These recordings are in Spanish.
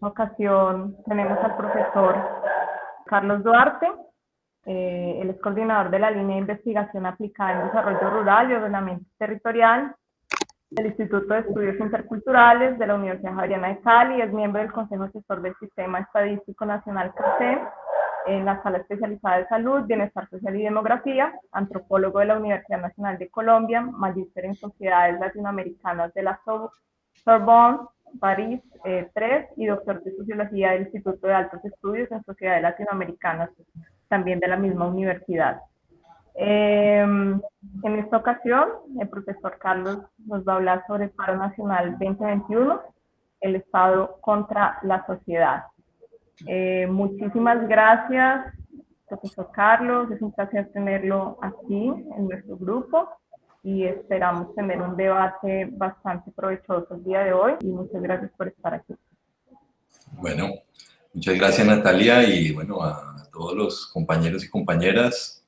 ocasión tenemos al profesor Carlos Duarte. Él es coordinador de la línea de investigación aplicada en desarrollo rural y ordenamiento territorial del Instituto de Estudios Interculturales de la Universidad Javeriana de Cali. Es miembro del Consejo Asesor del Sistema Estadístico Nacional CRECEM, en la Sala Especializada de Salud, Bienestar Social y Demografía, antropólogo de la Universidad Nacional de Colombia, magíster en Sociedades Latinoamericanas de la Sorbonne, París 3, y doctor de Sociología del Instituto de Altos Estudios en Sociedades Latinoamericanas, también de la misma universidad. En esta ocasión, el profesor Carlos nos va a hablar sobre el Paro Nacional 2021, el Estado contra la sociedad. Muchísimas gracias, profesor Carlos. Es un placer tenerlo aquí en nuestro grupo y esperamos tener un debate bastante provechoso el día de hoy, y muchas gracias por estar aquí. Bueno, muchas gracias, Natalia, y bueno, a todos los compañeros y compañeras.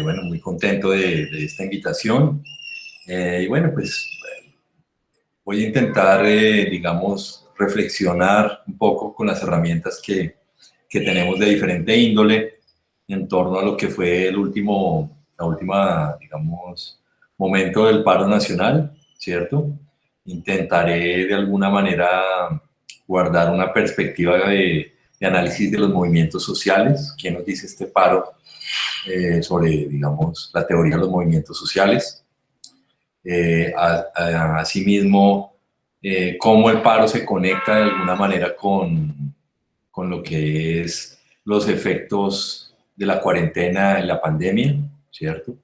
Bueno, muy contento de esta invitación. Y bueno, pues voy a intentar, digamos, reflexionar un poco con las herramientas que tenemos de diferente índole en torno a lo que fue la última, digamos, momento del paro nacional, ¿cierto? Intentaré de alguna manera guardar una perspectiva de análisis de los movimientos sociales. ¿Qué nos dice este paro sobre, digamos, la teoría de los movimientos sociales? Asimismo, cómo el paro se conecta de alguna manera con lo que es los efectos de la cuarentena y la pandemia, ¿cierto?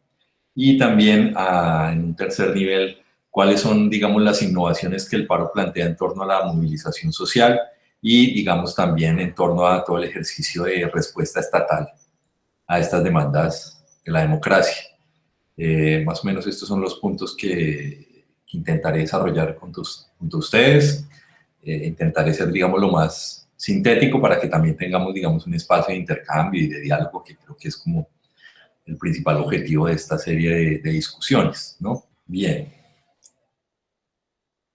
Y también, en un tercer nivel, cuáles son, digamos, las innovaciones que el paro plantea en torno a la movilización social y, digamos, también en torno a todo el ejercicio de respuesta estatal a estas demandas de la democracia. Más o menos estos son los puntos que intentaré desarrollar junto a ustedes. Intentaré ser, digamos, lo más sintético para que también tengamos, digamos, un espacio de intercambio y de diálogo, que creo que es como el principal objetivo de esta serie de discusiones, ¿no? Bien.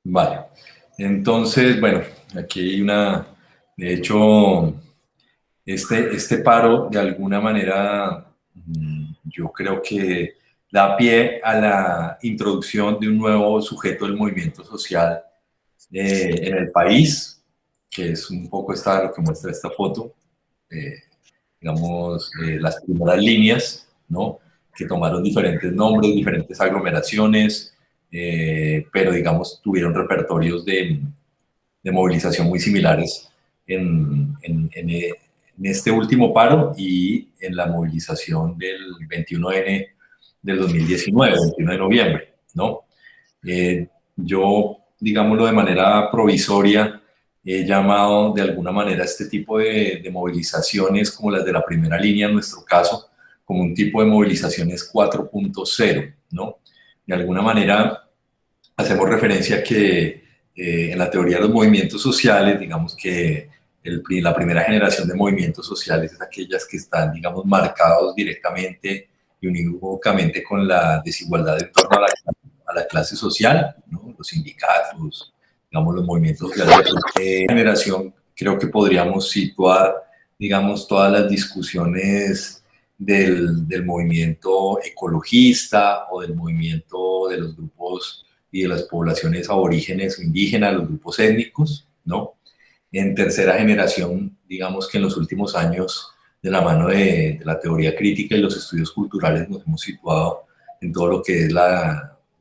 Vale. Entonces, bueno, aquí hay de hecho, este paro, de alguna manera, yo creo que da pie a la introducción de un nuevo sujeto del movimiento social en el país, que es un poco lo que muestra esta foto, digamos, las primeras líneas, ¿no? Que tomaron diferentes nombres, diferentes aglomeraciones, pero, digamos, tuvieron repertorios de movilización muy similares en este último paro y en la movilización del 21N del 2019, 21 de noviembre, ¿no? Yo, digámoslo de manera provisoria, he llamado de alguna manera este tipo de movilizaciones, como las de la primera línea en nuestro caso, como un tipo de movilizaciones 4.0, ¿no? De alguna manera hacemos referencia a que en la teoría de los movimientos sociales, digamos que la primera generación de movimientos sociales es aquellas que están, digamos, marcados directamente y unívocamente con la desigualdad en torno a la clase social, ¿no? Los sindicatos, digamos, los movimientos sociales. Generación, creo que podríamos situar, digamos, todas las discusiones del movimiento ecologista o del movimiento de los grupos y de las poblaciones aborígenes o indígenas, los grupos étnicos, ¿no? En tercera generación, digamos que en los últimos años, de la mano de la teoría crítica y los estudios culturales, nos hemos situado en todo lo que es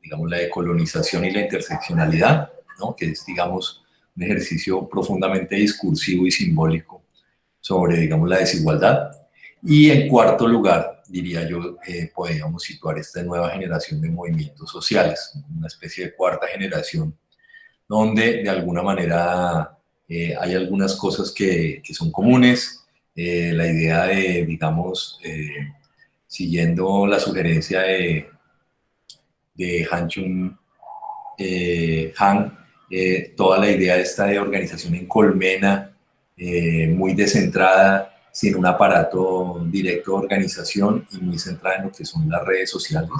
digamos, la decolonización y la interseccionalidad, ¿no? Que es, digamos, un ejercicio profundamente discursivo y simbólico sobre, digamos, la desigualdad. Y en cuarto lugar, diría yo, podríamos situar esta nueva generación de movimientos sociales, una especie de cuarta generación, donde de alguna manera hay algunas cosas que son comunes. La idea de, digamos, siguiendo la sugerencia de Han Chung Han, toda la idea esta de organización en colmena, muy descentrada, sin un aparato directo de organización y muy centrada en lo que son las redes sociales.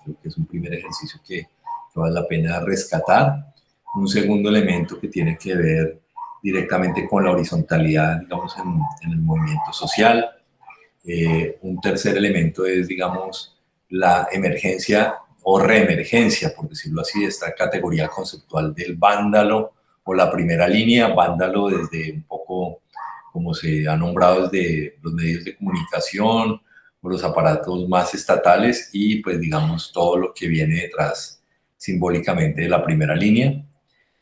Creo que es un primer ejercicio que vale la pena rescatar. Un segundo elemento que tiene que ver, directamente con la horizontalidad, digamos, en el movimiento social. Un tercer elemento es, digamos, la emergencia o reemergencia, por decirlo así, de esta categoría conceptual del vándalo o la primera línea, vándalo desde un poco como se ha nombrado desde los medios de comunicación o los aparatos más estatales y pues digamos todo lo que viene detrás simbólicamente de la primera línea.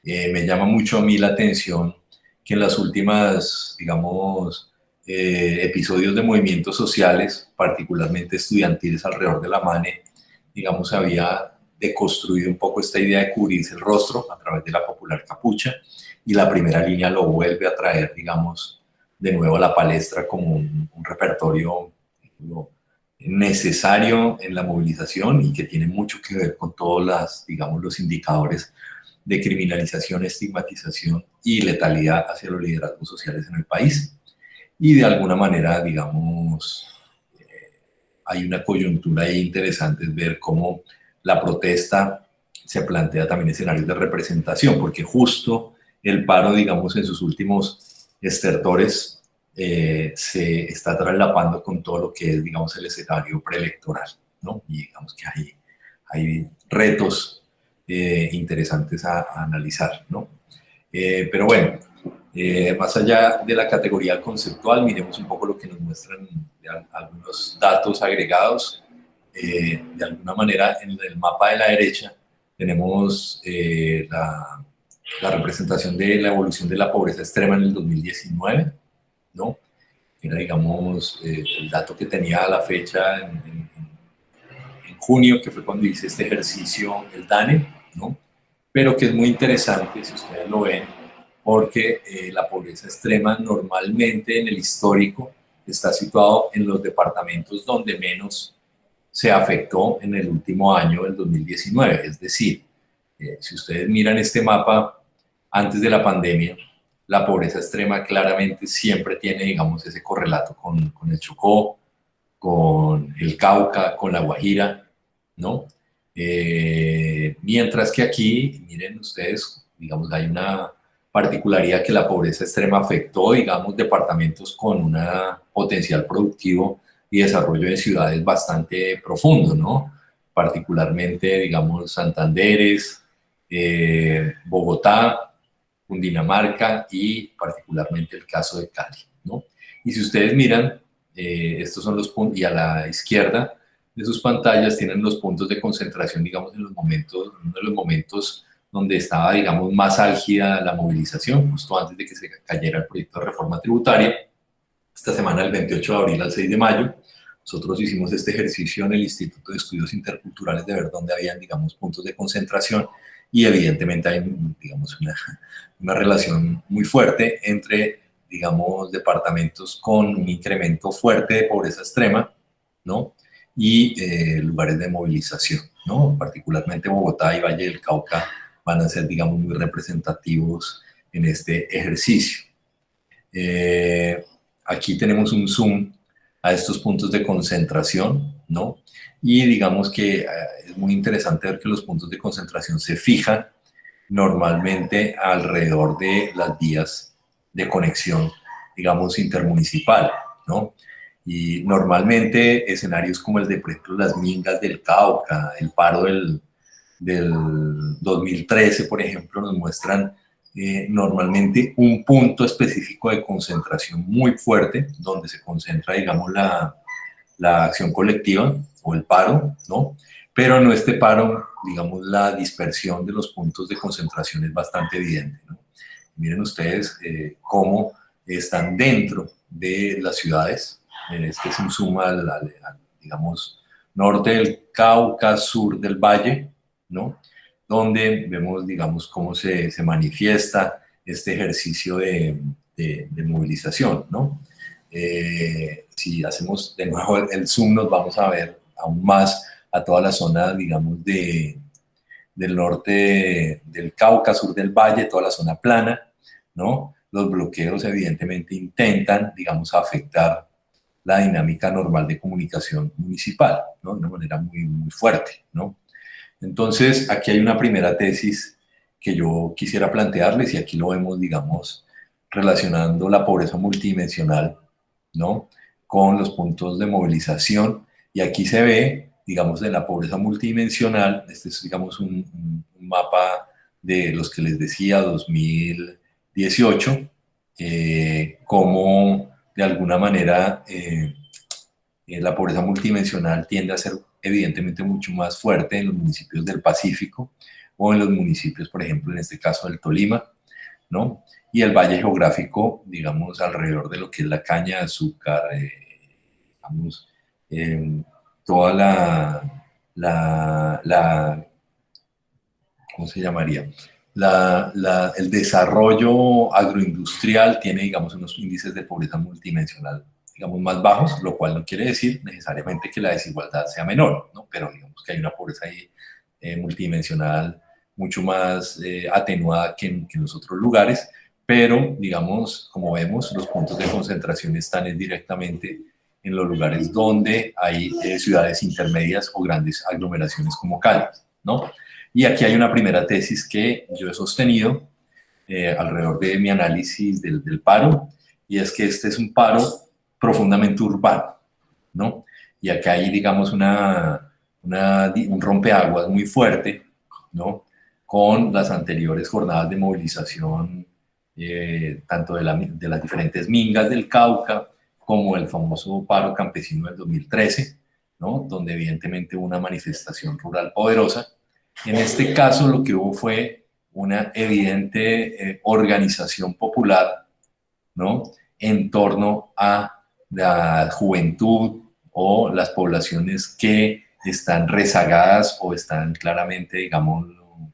Me llama mucho a mí la atención que en las últimas, digamos, episodios de movimientos sociales, particularmente estudiantiles alrededor de la MANE, digamos, había deconstruido un poco esta idea de cubrirse el rostro a través de la popular capucha, y la primera línea lo vuelve a traer, digamos, de nuevo a la palestra como un repertorio necesario en la movilización y que tiene mucho que ver con todos las, digamos, los indicadores de criminalización, estigmatización y letalidad hacia los liderazgos sociales en el país. Y de alguna manera, digamos, hay una coyuntura ahí interesante, es ver cómo la protesta se plantea también escenarios de representación, porque justo el paro, digamos, en sus últimos estertores se está traslapando con todo lo que es, digamos, el escenario preelectoral, ¿no? Y digamos que hay retos interesantes a analizar, ¿no? Pero bueno, más allá de la categoría conceptual, miremos un poco lo que nos muestran algunos datos agregados. De alguna manera, en el mapa de la derecha tenemos la representación de la evolución de la pobreza extrema en el 2019, ¿no? Era, digamos, el dato que tenía a la fecha en junio, que fue cuando hice este ejercicio, el DANE, ¿no? Pero que es muy interesante, si ustedes lo ven, porque la pobreza extrema normalmente en el histórico está situado en los departamentos donde menos se afectó en el último año del 2019. Es decir, si ustedes miran este mapa antes de la pandemia, la pobreza extrema claramente siempre tiene, digamos, ese correlato con el Chocó, con el Cauca, con la Guajira, ¿no? Mientras que aquí, miren ustedes, digamos, hay una particularidad que la pobreza extrema afectó, digamos, departamentos con un potencial productivo y desarrollo de ciudades bastante profundo, ¿no? Particularmente, digamos, Santanderes, Bogotá, Cundinamarca y particularmente el caso de Cali, ¿no? Y si ustedes miran, estos son los puntos, y a la izquierda de sus pantallas tienen los puntos de concentración, digamos, en los momentos, uno de los momentos donde estaba, digamos, más álgida la movilización, justo antes de que se cayera el proyecto de reforma tributaria. Esta semana, del 28 de abril al 6 de mayo, nosotros hicimos este ejercicio en el Instituto de Estudios Interculturales de ver dónde habían, digamos, puntos de concentración, y evidentemente hay, digamos, una relación muy fuerte entre, digamos, departamentos con un incremento fuerte de pobreza extrema, ¿no? Y lugares de movilización, ¿no? Particularmente Bogotá y Valle del Cauca van a ser, digamos, muy representativos en este ejercicio. Aquí tenemos un zoom a estos puntos de concentración, ¿no? Y digamos que es muy interesante ver que los puntos de concentración se fijan normalmente alrededor de las vías de conexión, digamos, intermunicipal, ¿no? Y normalmente escenarios como el de, por ejemplo, las mingas del Cauca, el paro del 2013, por ejemplo, nos muestran normalmente un punto específico de concentración muy fuerte, donde se concentra, digamos, la acción colectiva o el paro, ¿no? Pero en este paro, digamos, la dispersión de los puntos de concentración es bastante evidente, ¿no? Miren ustedes cómo están dentro de las ciudades. Este es un zoom al, digamos, norte del Cauca, sur del Valle, ¿no? Donde vemos, digamos, cómo se manifiesta este ejercicio de movilización, ¿no? Si hacemos de nuevo el zoom, nos vamos a ver aún más a toda la zona, digamos, del norte del Cauca, sur del Valle, toda la zona plana, ¿no? Los bloqueos evidentemente intentan, digamos, afectar la dinámica normal de comunicación municipal, ¿no? De una manera muy, muy fuerte, ¿no? Entonces, aquí hay una primera tesis que yo quisiera plantearles, y aquí lo vemos, digamos, relacionando la pobreza multidimensional, ¿no?, con los puntos de movilización. Y aquí se ve, digamos, en la pobreza multidimensional, este es, digamos, un mapa de los que les decía, 2018, cómo de alguna manera la pobreza multidimensional tiende a ser evidentemente mucho más fuerte en los municipios del Pacífico o en los municipios, por ejemplo, en este caso del Tolima, ¿no? Y el valle geográfico, digamos, alrededor de lo que es la caña de azúcar, digamos, toda ¿cómo se llamaría? El desarrollo agroindustrial tiene, digamos, unos índices de pobreza multidimensional, digamos, más bajos, lo cual no quiere decir necesariamente que la desigualdad sea menor, ¿no? Pero digamos que hay una pobreza ahí multidimensional mucho más atenuada que en los otros lugares, pero, digamos, como vemos, los puntos de concentración están directamente en los lugares donde hay ciudades intermedias o grandes aglomeraciones como Cali, ¿no? Y aquí hay una primera tesis que yo he sostenido alrededor de mi análisis del paro, y es que este es un paro profundamente urbano, ¿no? Y acá hay, digamos, un rompeaguas muy fuerte, ¿no?, con las anteriores jornadas de movilización, tanto de las diferentes mingas del Cauca, como el famoso paro campesino del 2013, ¿no?, donde evidentemente hubo una manifestación rural poderosa. En este caso lo que hubo fue una evidente organización popular, ¿no?, en torno a la juventud o las poblaciones que están rezagadas o están claramente, digamos,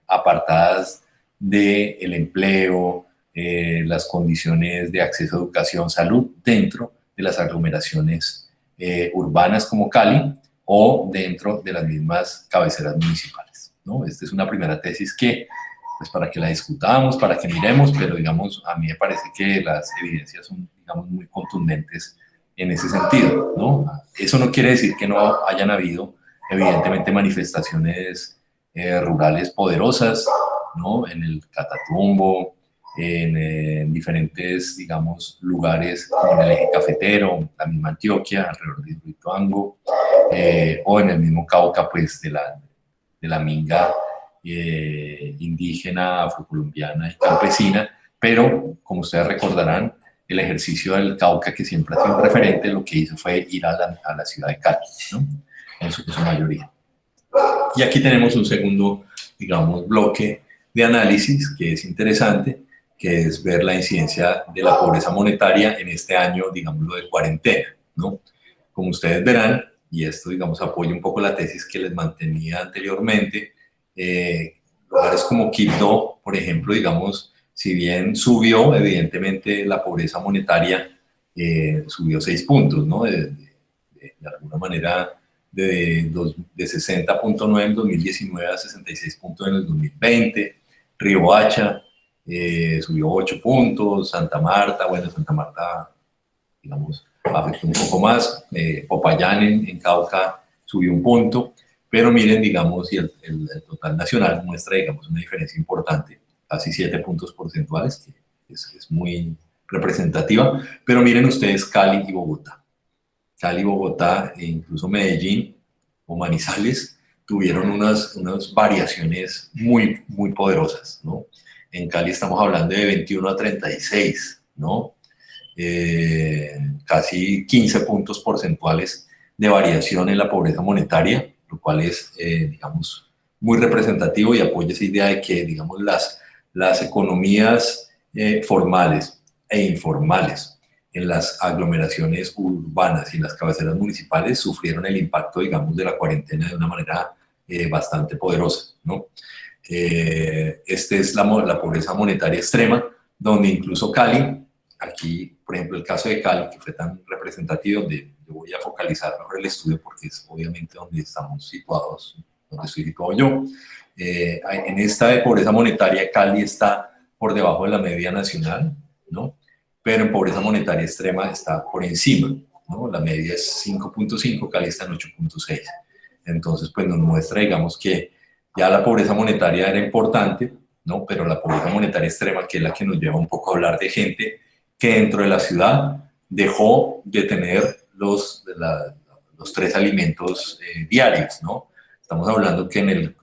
apartadas del empleo, las condiciones de acceso a educación, salud, dentro de las aglomeraciones urbanas como Cali o dentro de las mismas cabeceras municipales, ¿no? Esta es una primera tesis que, pues, para que la discutamos, para que miremos, pero digamos, a mí me parece que las evidencias son, digamos, muy contundentes en ese sentido, ¿no? Eso no quiere decir que no hayan habido, evidentemente, manifestaciones rurales poderosas, ¿no?, en el Catatumbo, en diferentes, digamos, lugares como en el eje cafetero, la misma Antioquia, alrededor de Hidroituango, o en el mismo Cauca, pues, de la minga indígena, afrocolombiana y campesina, pero, como ustedes recordarán, el ejercicio del Cauca, que siempre ha sido un referente, lo que hizo fue ir a la ciudad de Cali, ¿no?, en su mayoría. Y aquí tenemos un segundo, digamos, bloque de análisis que es interesante, que es ver la incidencia de la pobreza monetaria en este año, digámoslo, de cuarentena, ¿no? Como ustedes verán, y esto, digamos, apoya un poco la tesis que les mantenía anteriormente, lugares como Quito, por ejemplo, digamos, si bien subió, evidentemente, la pobreza monetaria, subió 6 puntos, ¿no? De alguna manera, de 60.9 en 2019 a 66 puntos en el 2020. Riohacha subió 8 puntos, Santa Marta, digamos, afectó un poco más, Popayán en Cauca subió 1 punto, pero miren, digamos, y el total nacional muestra, digamos, una diferencia importante, casi 7 puntos porcentuales, que es muy representativa, pero miren ustedes Cali y Bogotá. Cali, Bogotá e incluso Medellín o Manizales tuvieron unas variaciones muy, muy poderosas, ¿no? En Cali estamos hablando de 21 a 36, ¿no? Casi 15 puntos porcentuales de variación en la pobreza monetaria, lo cual es, digamos, muy representativo y apoya esa idea de que, digamos, las economías formales e informales en las aglomeraciones urbanas y en las cabeceras municipales sufrieron el impacto, digamos, de la cuarentena de una manera bastante poderosa, ¿no? Esta es la pobreza monetaria extrema, donde incluso Cali, aquí, por ejemplo, el caso de Cali, que fue tan representativo, donde yo voy a focalizar mejor el estudio porque es obviamente donde estamos situados, donde estoy situado yo. En esta de pobreza monetaria, Cali está por debajo de la media nacional, ¿no? Pero en pobreza monetaria extrema está por encima, ¿no? La media es 5.5, Cali está en 8.6. Entonces, pues nos muestra, digamos, que ya la pobreza monetaria era importante, ¿no? Pero la pobreza monetaria extrema, que es la que nos lleva un poco a hablar de gente que dentro de la ciudad dejó de tener los 3 alimentos diarios, ¿no? Estamos hablando que en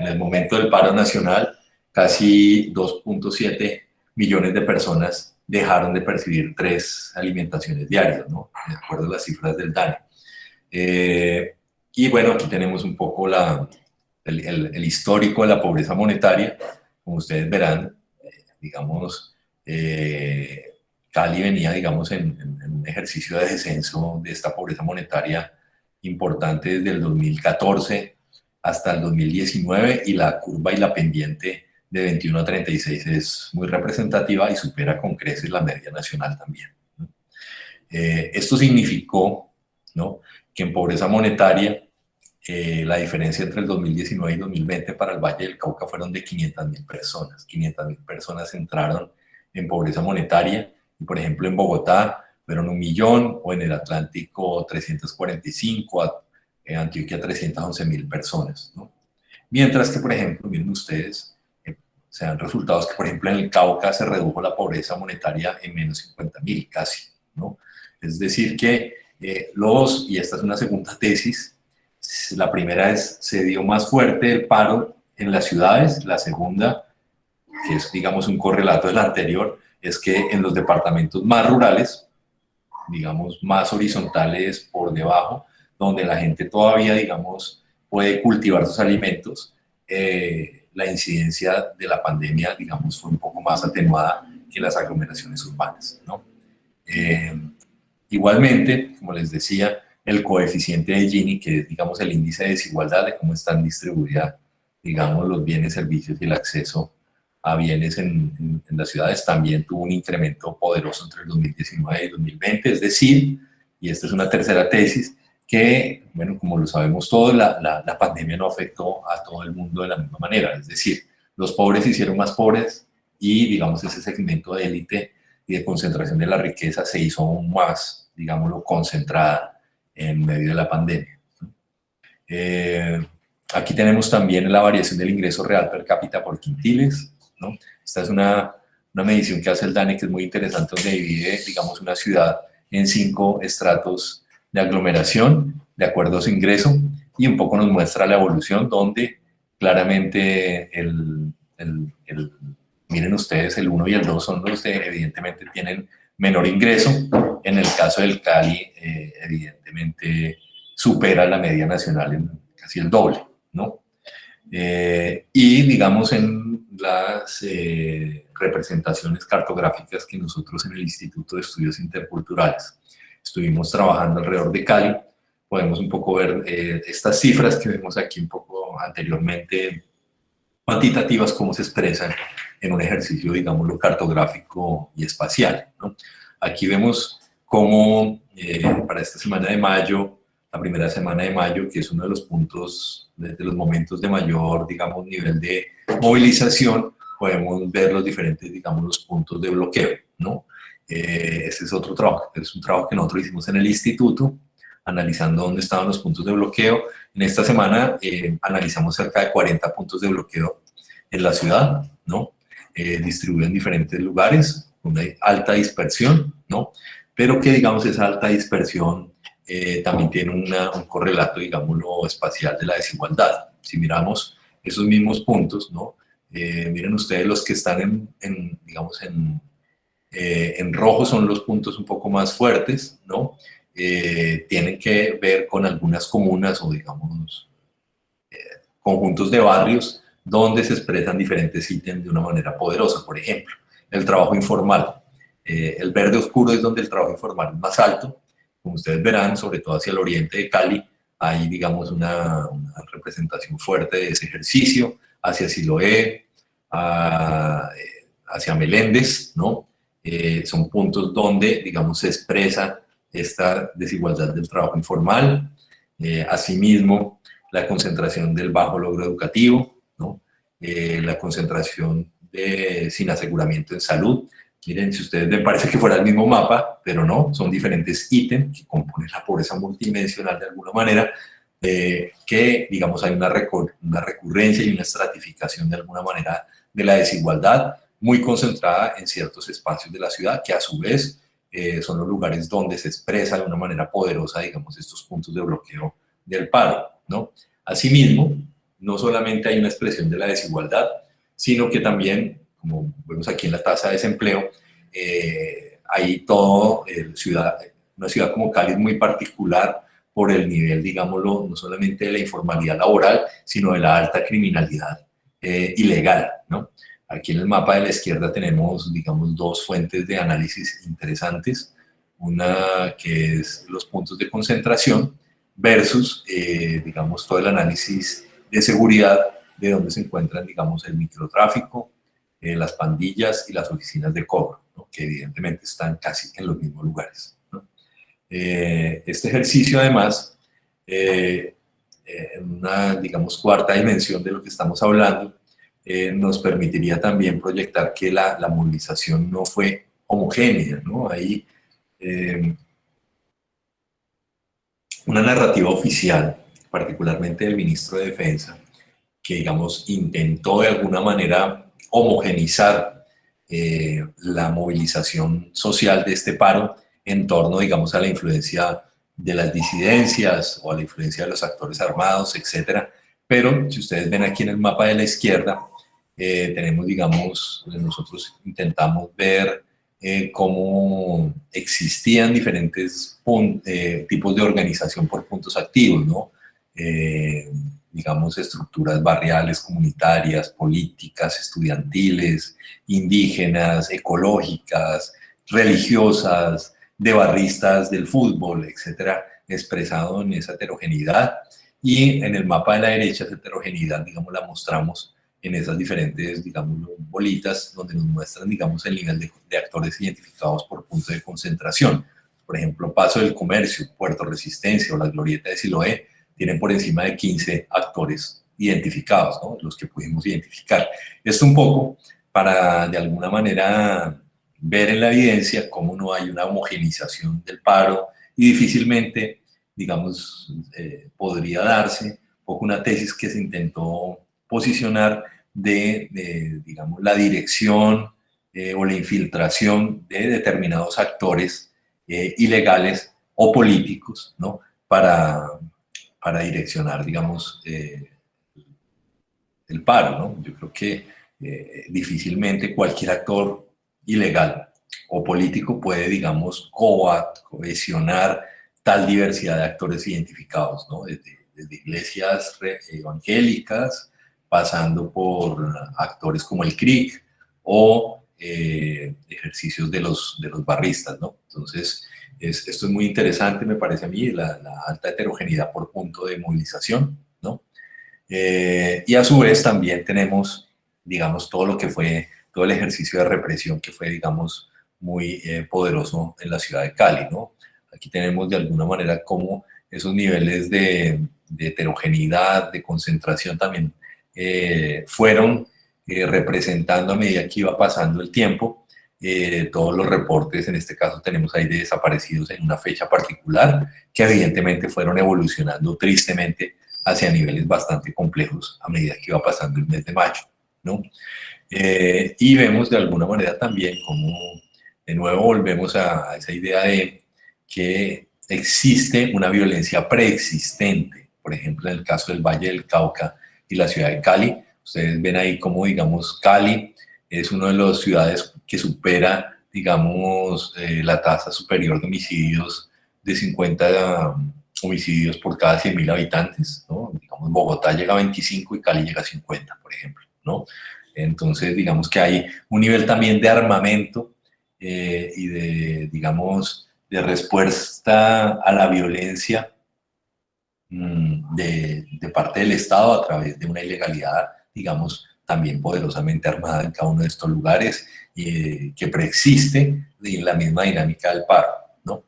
el momento del paro nacional, casi 2.7 millones de personas dejaron de percibir 3 alimentaciones diarias, ¿no? De acuerdo a las cifras del DANE. Y bueno, aquí tenemos un poco el histórico de la pobreza monetaria. Como ustedes verán, digamos, Cali venía, digamos, en un ejercicio de descenso de esta pobreza monetaria importante desde el 2014 hasta el 2019, y la curva y la pendiente de 21 a 36 es muy representativa y supera con creces la media nacional también, ¿no? Esto significó, ¿no?, que en pobreza monetaria la diferencia entre el 2019 y 2020 para el Valle del Cauca fueron de 500.000 personas. 500.000 personas entraron en pobreza monetaria, y por ejemplo en Bogotá fueron 1 millón, o en el Atlántico 345, Antioquia 311.000 personas, ¿no? Mientras que, por ejemplo, miren ustedes, se dan resultados que, por ejemplo, en el Cauca se redujo la pobreza monetaria en menos 50.000 casi, ¿no? Es decir que y esta es una segunda tesis, la primera es, se dio más fuerte el paro en las ciudades. La segunda, que es, digamos, un correlato de la anterior, es que en los departamentos más rurales, digamos, más horizontales por debajo, donde la gente todavía, digamos, puede cultivar sus alimentos, la incidencia de la pandemia, digamos, fue un poco más atenuada que las aglomeraciones urbanas, ¿no? Igualmente, como les decía, el coeficiente de Gini, que es, digamos, el índice de desigualdad de cómo están distribuidas, digamos, los bienes, servicios y el acceso a bienes en las ciudades, también tuvo un incremento poderoso entre el 2019 y 2020, es decir, y esta es una tercera tesis, que, bueno, como lo sabemos todos, la pandemia no afectó a todo el mundo de la misma manera, es decir, los pobres se hicieron más pobres y, digamos, ese segmento de élite y de concentración de la riqueza se hizo aún más, digámoslo, concentrada en medio de la pandemia. Aquí tenemos también la variación del ingreso real per cápita por quintiles, ¿no? Esta es una medición que hace el DANE, que es muy interesante, donde divide, digamos, una ciudad en 5 estratos de aglomeración de acuerdo a su ingreso, y un poco nos muestra la evolución, donde claramente miren ustedes, el 1 y el 2 son los que evidentemente tienen menor ingreso. En el caso del Cali, evidentemente supera la media nacional en casi el doble, ¿no? Y digamos, en las representaciones cartográficas que nosotros en el Instituto de Estudios Interculturales estuvimos trabajando alrededor de Cali, podemos un poco ver estas cifras que vemos aquí un poco anteriormente, cuantitativas, cómo se expresan en un ejercicio, digámoslo, cartográfico y espacial, ¿no? Aquí vemos cómo para esta semana de mayo, la primera semana de mayo, que es uno de los puntos, de los momentos de mayor, digamos, nivel de movilización, podemos ver los diferentes, digamos, los puntos de bloqueo, ¿no? Este es otro trabajo, es un trabajo que nosotros hicimos en el instituto, analizando dónde estaban los puntos de bloqueo. En esta semana analizamos cerca de 40 puntos de bloqueo en la ciudad, ¿no? Distribuidos en diferentes lugares, con una alta dispersión, ¿no? Pero que, digamos, esa alta dispersión también tiene un correlato, digámoslo, espacial de la desigualdad. Si miramos esos mismos puntos, ¿no? Miren ustedes, los que están digamos, en rojo son los puntos un poco más fuertes, ¿no? Tienen que ver con algunas comunas o, digamos, conjuntos de barrios donde se expresan diferentes ítems de una manera poderosa. Por ejemplo, el trabajo informal. El verde oscuro es donde el trabajo informal es más alto. Como ustedes verán, sobre todo hacia el oriente de Cali, hay, digamos, una representación fuerte de ese ejercicio, hacia Siloé, hacia Meléndez, ¿no? Son puntos donde, digamos, se expresa esta desigualdad del trabajo informal. Asimismo, la concentración del bajo logro educativo, ¿no? La concentración sin aseguramiento en salud. Miren, si ustedes, me parece que fuera el mismo mapa, pero no, son diferentes ítems que componen la pobreza multidimensional de alguna manera, que, digamos, hay una recurrencia y una estratificación de alguna manera de la desigualdad. muy concentrada en ciertos espacios de la ciudad, que a su vez son los lugares donde se expresa de una manera poderosa, digamos, estos puntos de bloqueo del paro, ¿no? Asimismo, no solamente hay una expresión de la desigualdad, sino que también, como vemos aquí en la tasa de desempleo, hay todo, una ciudad como Cali es muy particular por el nivel, digámoslo, no solamente de la informalidad laboral, sino de la alta criminalidad ilegal, ¿no? Aquí en el mapa de la izquierda tenemos, digamos, dos fuentes de análisis interesantes. Una que es los puntos de concentración versus, digamos, todo el análisis de seguridad de donde se encuentran, digamos, el microtráfico, las pandillas y las oficinas de cobro, ¿no? Que evidentemente están casi en los mismos lugares, ¿no? Este ejercicio, además, en una, digamos, cuarta dimensión de lo que estamos hablando, nos permitiría también proyectar que la movilización no fue homogénea, ¿no? Hay una narrativa oficial, particularmente del ministro de Defensa, que, digamos, intentó de alguna manera homogenizar la movilización social de este paro en torno, digamos, a la influencia de las disidencias o a la influencia de los actores armados, etcétera. Pero si ustedes ven aquí en el mapa de la izquierda, tenemos, digamos, nosotros intentamos ver cómo existían diferentes tipos de organización por puntos activos, ¿no? Digamos, estructuras barriales, comunitarias, políticas, estudiantiles, indígenas, ecológicas, religiosas, de barristas del fútbol, etcétera, expresado en esa heterogeneidad. Y en el mapa de la derecha, esa heterogeneidad, digamos, la mostramos en esas diferentes, digamos, bolitas, donde nos muestran, digamos, el nivel de actores identificados por punto de concentración. Por ejemplo, Paso del Comercio, Puerto Resistencia o la Glorieta de Siloé tienen por encima de 15 actores identificados, ¿no? Los que pudimos identificar. Esto un poco para, de alguna manera, ver en la evidencia cómo no hay una homogenización del paro y difícilmente, digamos, podría darse un poco una tesis que se intentó posicionar de digamos, la dirección o la infiltración de determinados actores ilegales o políticos, ¿no? Para direccionar, digamos, el paro, ¿no? Yo creo que difícilmente cualquier actor ilegal o político puede, digamos, cohesionar tal diversidad de actores identificados, ¿no? Desde iglesias evangélicas, pasando por actores como el CRIC o ejercicios de los barristas, ¿no? Entonces, esto es muy interesante, me parece a mí, la alta heterogeneidad por punto de movilización, ¿no? Y a su vez también tenemos, digamos, todo lo que fue, todo el ejercicio de represión que fue, digamos, muy poderoso en la ciudad de Cali, ¿no? Aquí tenemos de alguna manera cómo esos niveles de heterogeneidad, de concentración también fueron representando a medida que iba pasando el tiempo. Todos los reportes, en este caso tenemos ahí de desaparecidos en una fecha particular, que evidentemente fueron evolucionando tristemente hacia niveles bastante complejos a medida que iba pasando el mes de mayo, ¿no? Y vemos de alguna manera también como, de nuevo, volvemos a esa idea de que existe una violencia preexistente, por ejemplo, en el caso del Valle del Cauca y la ciudad de Cali. Ustedes ven ahí como, digamos, Cali es una de las ciudades que supera, digamos, la tasa superior de homicidios de 50 homicidios por cada 100.000 habitantes, ¿no? Digamos, Bogotá llega a 25 y Cali llega a 50, por ejemplo, ¿no? Entonces, digamos que hay un nivel también de armamento y de, digamos, de respuesta a la violencia de parte del Estado a través de una ilegalidad, digamos, también poderosamente armada en cada uno de estos lugares que preexiste en la misma dinámica del paro, ¿no?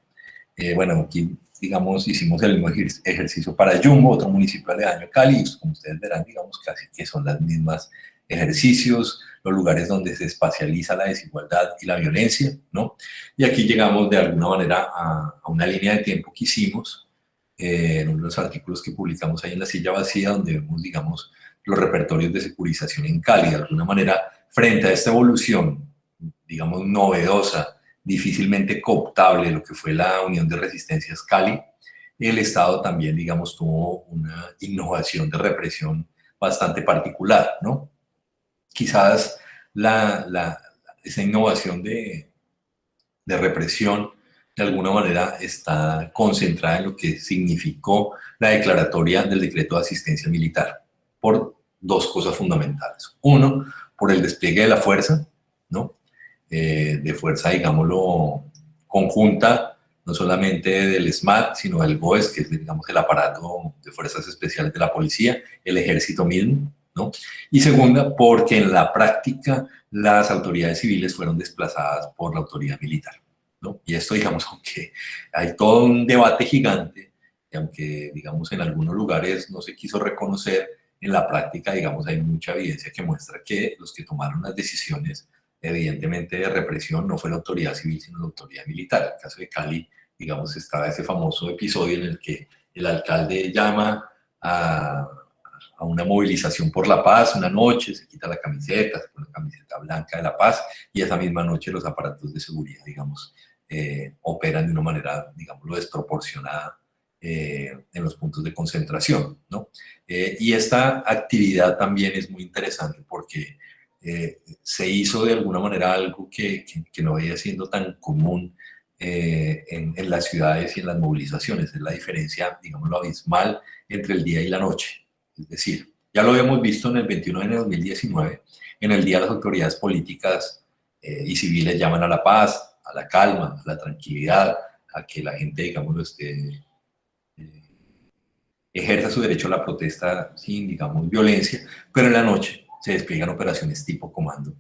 Bueno, aquí, digamos, hicimos el mismo ejercicio para Yumbo, otro municipio aledaño a Cali, y como ustedes verán, digamos, casi que son las mismas ejercicios, los lugares donde se espacializa la desigualdad y la violencia, ¿no? Y aquí llegamos de alguna manera a una línea de tiempo que hicimos en uno de los artículos que publicamos ahí en La Silla Vacía, donde vemos, digamos, los repertorios de securización en Cali. De alguna manera frente a esta evolución, digamos, novedosa, difícilmente cooptable, lo que fue la Unión de Resistencias Cali, el Estado también, digamos, tuvo una innovación de represión bastante particular, ¿no? Quizás esa innovación de represión, de alguna manera, está concentrada en lo que significó la declaratoria del decreto de asistencia militar, por dos cosas fundamentales. Uno, por el despliegue de la fuerza, ¿no? De fuerza, digámoslo, conjunta, no solamente del SMAT, sino del GOES, que es, digamos, el aparato de fuerzas especiales de la policía, el ejército mismo, ¿no? Y segunda, porque en la práctica las autoridades civiles fueron desplazadas por la autoridad militar, ¿no? Y esto, digamos, aunque hay todo un debate gigante, y aunque, digamos, en algunos lugares no se quiso reconocer, en la práctica, digamos, hay mucha evidencia que muestra que los que tomaron las decisiones, evidentemente, de represión no fue la autoridad civil, sino la autoridad militar. En el caso de Cali, digamos, estaba ese famoso episodio en el que el alcalde llama a una movilización por la paz una noche, se quita la camiseta, se pone la camiseta blanca de la paz, y esa misma noche los aparatos de seguridad, digamos, operan de una manera, digámoslo, desproporcionada en los puntos de concentración, ¿no? Y esta actividad también es muy interesante porque se hizo de alguna manera algo que no veía siendo tan común en las ciudades y en las movilizaciones. Es la diferencia, digámoslo, abismal entre el día y la noche. Es decir, ya lo habíamos visto en el 21 de enero de 2019, en el día las autoridades políticas y civiles llaman a la paz, a la calma, a la tranquilidad, a que la gente, digámoslo, ejerza su derecho a la protesta sin, digamos, violencia, pero en la noche se despliegan operaciones tipo comando,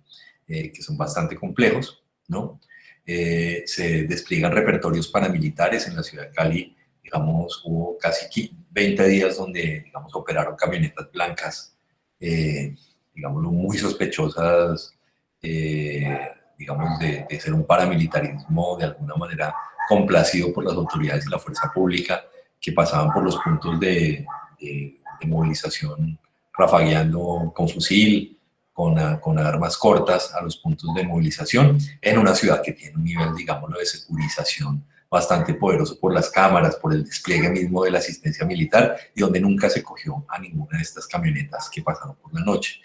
que son bastante complejos, ¿no? Se despliegan repertorios paramilitares en la ciudad de Cali, digamos, hubo casi 20 días donde, digamos, operaron camionetas blancas, digamos, muy sospechosas, digamos, de ser un paramilitarismo de alguna manera complacido por las autoridades y la fuerza pública, que pasaban por los puntos de movilización rafagueando con fusil, con armas cortas a los puntos de movilización, en una ciudad que tiene un nivel, digámoslo, de securización bastante poderoso por las cámaras, por el despliegue mismo de la asistencia militar, y donde nunca se cogió a ninguna de estas camionetas que pasaron por la noche.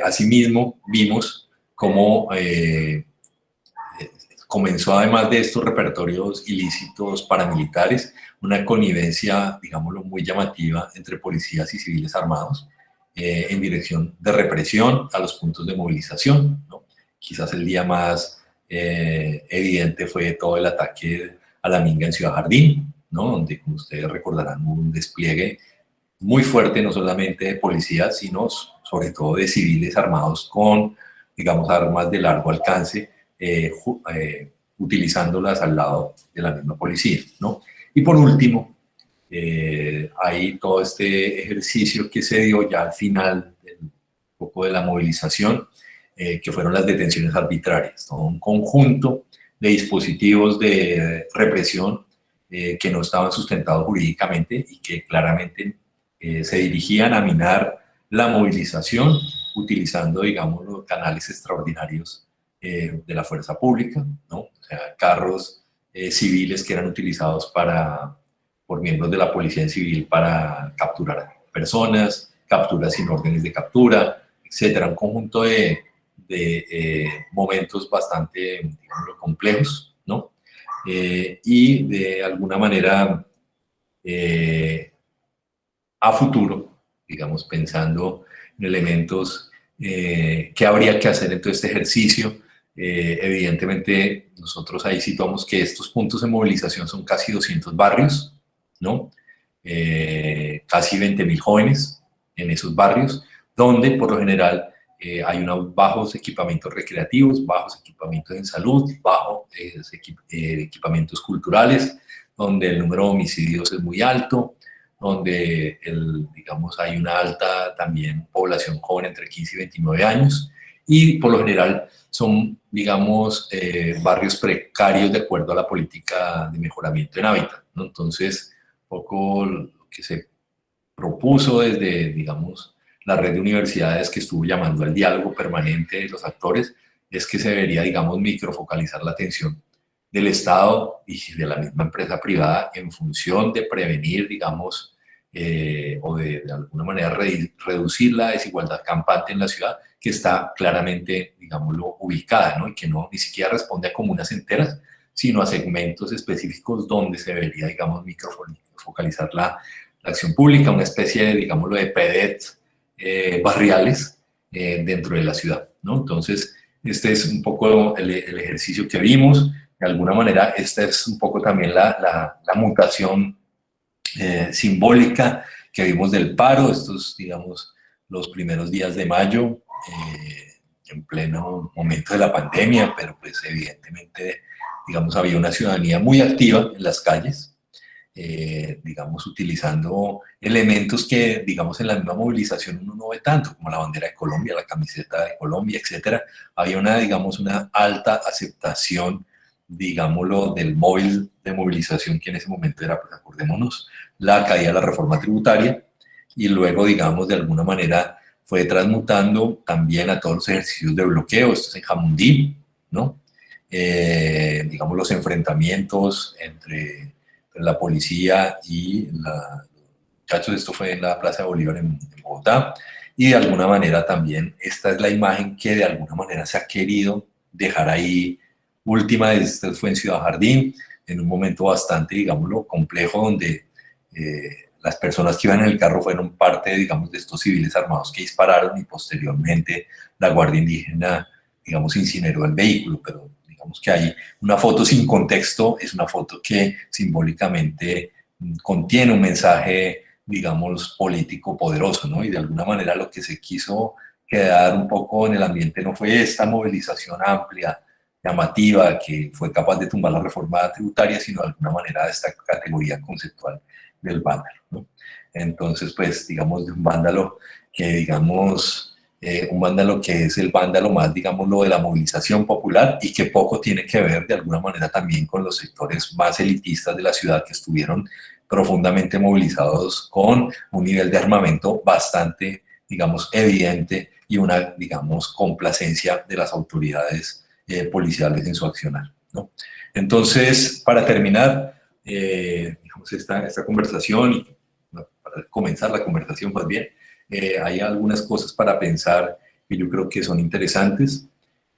Asimismo, vimos cómo comenzó, además de estos repertorios ilícitos paramilitares, una connivencia, digámoslo, muy llamativa entre policías y civiles armados en dirección de represión a los puntos de movilización, ¿no? Quizás el día más evidente fue todo el ataque a la Minga en Ciudad Jardín, ¿no? Donde, como ustedes recordarán, hubo un despliegue muy fuerte, no solamente de policías, sino sobre todo de civiles armados con, digamos, armas de largo alcance, utilizándolas al lado de la misma policía, ¿no? Y por último, hay todo este ejercicio que se dio ya al final un poco de la movilización, que fueron las detenciones arbitrarias, todo un conjunto de dispositivos de represión que no estaban sustentados jurídicamente y que claramente se dirigían a minar la movilización utilizando, digamos, los canales extraordinarios de la fuerza pública, ¿no? O sea, carros civiles que eran utilizados por miembros de la policía civil para capturar personas, capturas sin órdenes de captura, etcétera. Un conjunto de momentos bastante, digamos, complejos, ¿no? Y de alguna manera a futuro, digamos, pensando en elementos que habría que hacer en todo este ejercicio. Evidentemente, nosotros ahí situamos que estos puntos de movilización son casi 200 barrios, ¿no? Casi 20.000 jóvenes en esos barrios, donde por lo general hay unos bajos equipamientos recreativos, bajos equipamientos en salud, bajos equipamientos culturales, donde el número de homicidios es muy alto, donde digamos, hay una alta también población joven entre 15 y 29 años, y por lo general son, digamos, barrios precarios de acuerdo a la política de mejoramiento en hábitat, ¿no? Entonces, un poco lo que se propuso desde, digamos, la red de universidades que estuvo llamando al diálogo permanente de los actores, es que se debería, digamos, microfocalizar la atención del Estado y de la misma empresa privada en función de prevenir, digamos, o de alguna manera reducir la desigualdad campante en la ciudad, que está claramente, digámoslo, ubicada, ¿no? Y que no ni siquiera responde a comunas enteras, sino a segmentos específicos donde se debería, digamos, microfocalizar la acción pública, una especie de, digámoslo, de PEDET barriales dentro de la ciudad, ¿no? Entonces, este es un poco el ejercicio que vimos. De alguna manera, esta es un poco también la mutación simbólica que vimos del paro, estos, digamos, los primeros días de mayo, en pleno momento de la pandemia, pero pues evidentemente, digamos, había una ciudadanía muy activa en las calles, digamos, utilizando elementos que, digamos, en la misma movilización uno no ve tanto, como la bandera de Colombia, la camiseta de Colombia, etcétera. Había una, digamos, una alta aceptación, digámoslo, del móvil de movilización que en ese momento era, pues, acordémonos, la caída de la reforma tributaria, y luego, digamos, de alguna manera fue transmutando también a todos los ejercicios de bloqueo, esto es en Jamundí, ¿no? Digamos, los enfrentamientos entre la policía y los muchachos, esto fue en la Plaza de Bolívar en Bogotá, y de alguna manera también esta es la imagen que de alguna manera se ha querido dejar ahí última, esta fue en Ciudad Jardín, en un momento bastante, digámoslo, complejo, donde las personas que iban en el carro fueron parte, digamos, de estos civiles armados que dispararon, y posteriormente la Guardia Indígena, digamos, incineró el vehículo, pero digamos que hay una foto sin contexto, es una foto que simbólicamente contiene un mensaje, digamos, político poderoso, ¿no? Y de alguna manera lo que se quiso quedar un poco en el ambiente no fue esta movilización amplia, llamativa, que fue capaz de tumbar la reforma tributaria, sino de alguna manera esta categoría conceptual del vándalo, ¿no? Entonces, pues, digamos, de un vándalo que, digamos, un vándalo que es el vándalo más, digámoslo, de la movilización popular, y que poco tiene que ver de alguna manera también con los sectores más elitistas de la ciudad, que estuvieron profundamente movilizados con un nivel de armamento bastante, digamos, evidente, y una, digamos, complacencia de las autoridades policiales en su accionar, ¿no? Entonces, para terminar, digamos, esta conversación, y para comenzar la conversación más bien, hay algunas cosas para pensar que yo creo que son interesantes.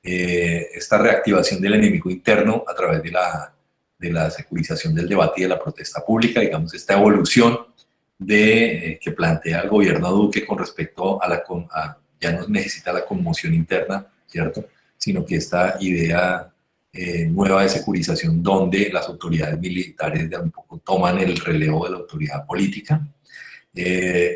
Esta reactivación del enemigo interno a través de la securización del debate y de la protesta pública, digamos, esta evolución que plantea el gobierno Duque con respecto a ya no necesita la conmoción interna, ¿cierto? Sino que esta idea nueva de securización, donde las autoridades militares de un poco toman el relevo de la autoridad política.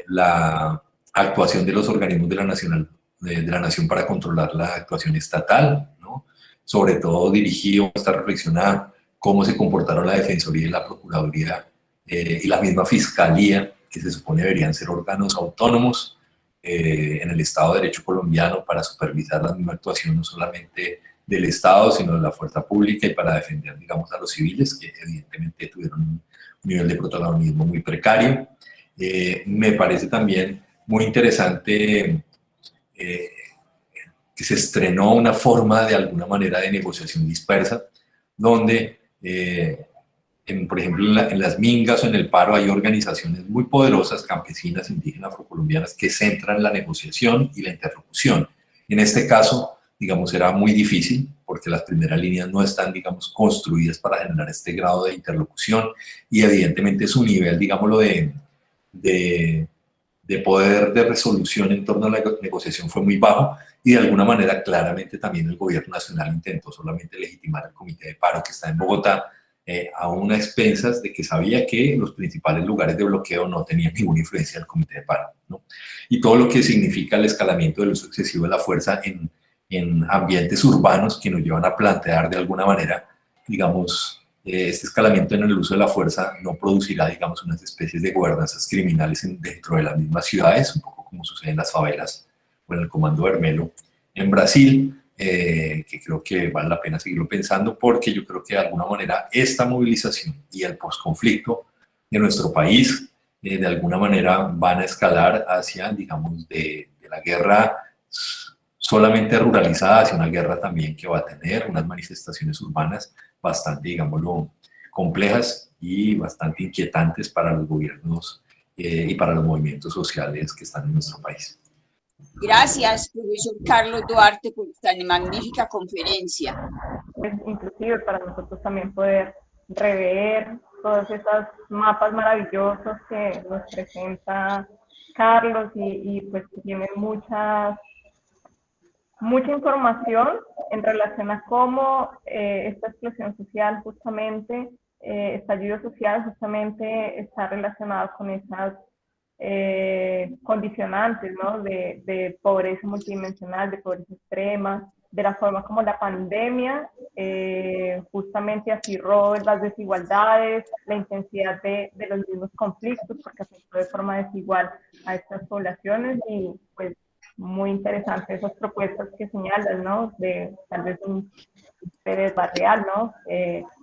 La actuación de los organismos de la nación para controlar la actuación estatal, ¿no? Sobre todo dirigido a esta reflexión a cómo se comportaron la Defensoría y la Procuraduría y la misma Fiscalía, que se supone deberían ser órganos autónomos en el Estado de Derecho colombiano para supervisar la misma actuación no solamente del Estado, sino de la fuerza pública, y para defender, digamos, a los civiles, que evidentemente tuvieron un nivel de protagonismo muy precario. Me parece también muy interesante que se estrenó una forma de alguna manera de negociación dispersa, donde, por ejemplo, en las mingas o en el paro hay organizaciones muy poderosas, campesinas, indígenas, afrocolombianas, que centran la negociación y la interlocución. En este caso, digamos, era muy difícil, porque las primeras líneas no están, digamos, construidas para generar este grado de interlocución, y evidentemente su nivel, digámoslo, de poder de resolución en torno a la negociación fue muy bajo, y de alguna manera claramente también el gobierno nacional intentó solamente legitimar el comité de paro que está en Bogotá, aún a expensas de que sabía que los principales lugares de bloqueo no tenían ninguna influencia del comité de paro, ¿no? Y todo lo que significa el escalamiento del uso excesivo de la fuerza en ambientes urbanos, que nos llevan a plantear de alguna manera, digamos, este escalamiento en el uso de la fuerza no producirá, digamos, unas especies de gobernanzas criminales dentro de las mismas ciudades, un poco como sucede en las favelas o en el Comando Vermelho en Brasil, que creo que vale la pena seguirlo pensando, porque yo creo que de alguna manera esta movilización y el posconflicto de nuestro país de alguna manera van a escalar hacia, digamos, de la guerra solamente ruralizada hacia una guerra también que va a tener unas manifestaciones urbanas bastante, digámoslo, complejas y bastante inquietantes para los gobiernos y para los movimientos sociales que están en nuestro país. Gracias, profesor Carlos Duarte, por tan magnífica conferencia. Es inclusive para nosotros también poder rever todos esos mapas maravillosos que nos presenta Carlos y pues que tienen mucha información en relación a cómo esta explosión social justamente, estallido social justamente está relacionado con esas condicionantes, ¿no? de pobreza multidimensional, de pobreza extrema, de la forma como la pandemia justamente afirró las desigualdades, la intensidad de los mismos conflictos, porque afectó de forma desigual a estas poblaciones y pues muy interesante esas propuestas que señalan, ¿no? De tal vez un interés barrial, ¿no?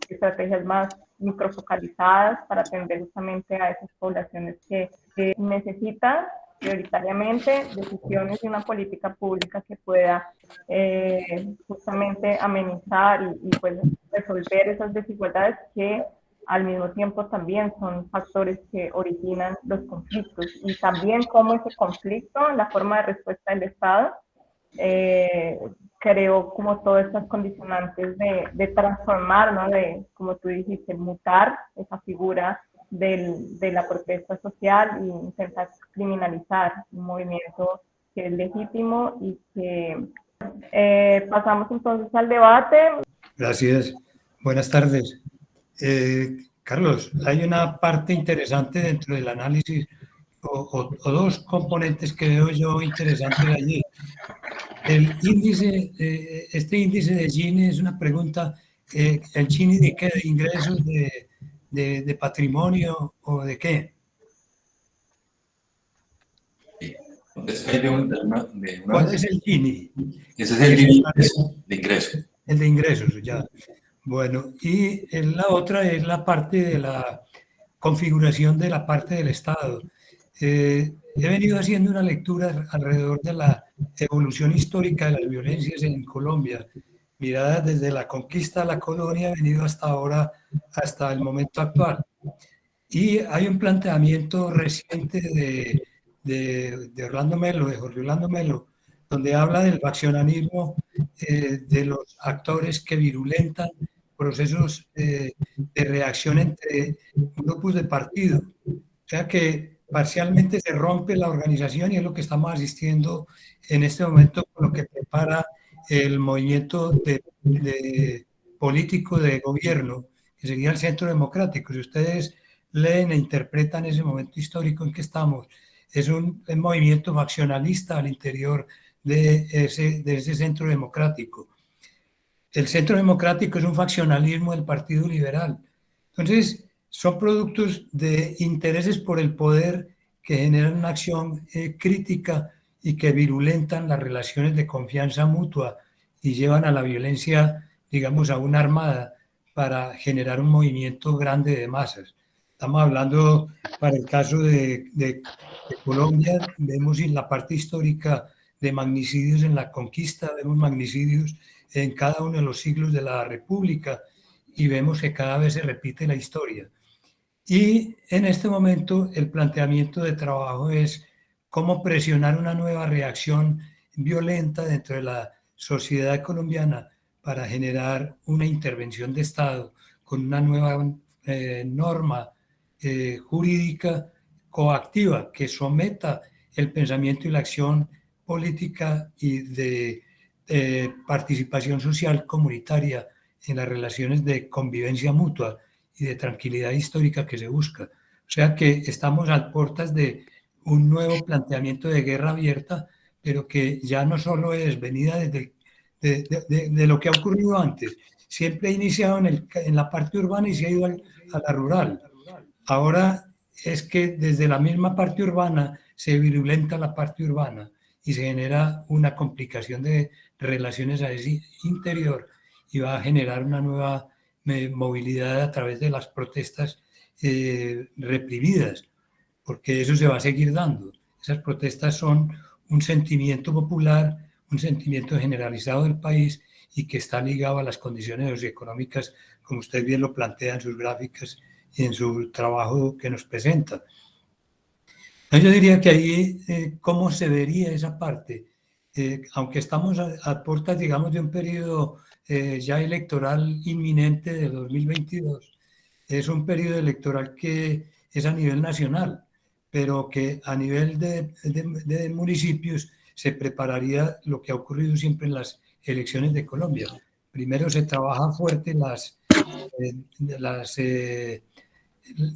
Estrategias más microfocalizadas para atender justamente a esas poblaciones que necesitan prioritariamente decisiones y una política pública que pueda justamente amenizar y pues resolver esas desigualdades que al mismo tiempo también son factores que originan los conflictos y también cómo ese conflicto, la forma de respuesta del Estado, creó como todas estas condicionantes de transformar, ¿no? De, como tú dijiste, mutar esa figura de la protesta social e intentar criminalizar un movimiento que es legítimo y que pasamos entonces al debate. Gracias. Buenas tardes. Carlos, hay una parte interesante dentro del análisis o dos componentes que veo yo interesantes allí. El índice, este índice de Gini es una pregunta, ¿el Gini de qué? ¿De ingresos, de patrimonio o de qué? ¿Cuál es el Gini? Ese es el Gini de ingreso. El de ingresos, ya. Bueno, y la otra es la parte de la configuración de la parte del Estado. He venido haciendo una lectura alrededor de la evolución histórica de las violencias en Colombia, mirada desde la conquista a la colonia, he venido hasta ahora, hasta el momento actual. Y hay un planteamiento reciente de Orlando Melo, de Jorge Orlando Melo, donde habla del faccionalismo de los actores que virulentan procesos de reacción entre grupos de partido. O sea que parcialmente se rompe la organización y es lo que estamos asistiendo en este momento con lo que prepara el movimiento político de gobierno, que sería el Centro Democrático. Si ustedes leen e interpretan ese momento histórico en que estamos, es un movimiento faccionalista al interior de ese Centro Democrático. El Centro Democrático es un faccionalismo del Partido Liberal. Entonces, son productos de intereses por el poder que generan una acción crítica y que virulentan las relaciones de confianza mutua y llevan a la violencia, digamos, a una armada para generar un movimiento grande de masas. Estamos hablando, para el caso de Colombia, vemos en la parte histórica de magnicidios en la conquista, vemos magnicidios en cada uno de los siglos de la República y vemos que cada vez se repite la historia. Y en este momento el planteamiento de trabajo es cómo presionar una nueva reacción violenta dentro de la sociedad colombiana para generar una intervención de Estado con una nueva norma jurídica coactiva que someta el pensamiento y la acción política y de participación social comunitaria en las relaciones de convivencia mutua y de tranquilidad histórica que se busca. O sea que estamos a puertas de un nuevo planteamiento de guerra abierta, pero que ya no solo es venida de lo que ha ocurrido antes. Siempre ha iniciado en la parte urbana y se ha ido a la rural. Ahora es que desde la misma parte urbana se virulenta la parte urbana y se genera una complicación de relaciones a ese interior y va a generar una nueva movilidad a través de las protestas reprimidas. porque eso se va a seguir dando. Esas protestas son un sentimiento popular, un sentimiento generalizado del país y que está ligado a las condiciones socioeconómicas, como usted bien lo plantea en sus gráficas y en su trabajo que nos presenta. Yo diría que ahí, ¿cómo se vería esa parte? Aunque estamos a puertas, digamos, de un periodo ya electoral inminente de 2022, es un periodo electoral que es a nivel nacional, pero que a nivel de municipios se prepararía lo que ha ocurrido siempre en las elecciones de Colombia. Primero se trabaja fuerte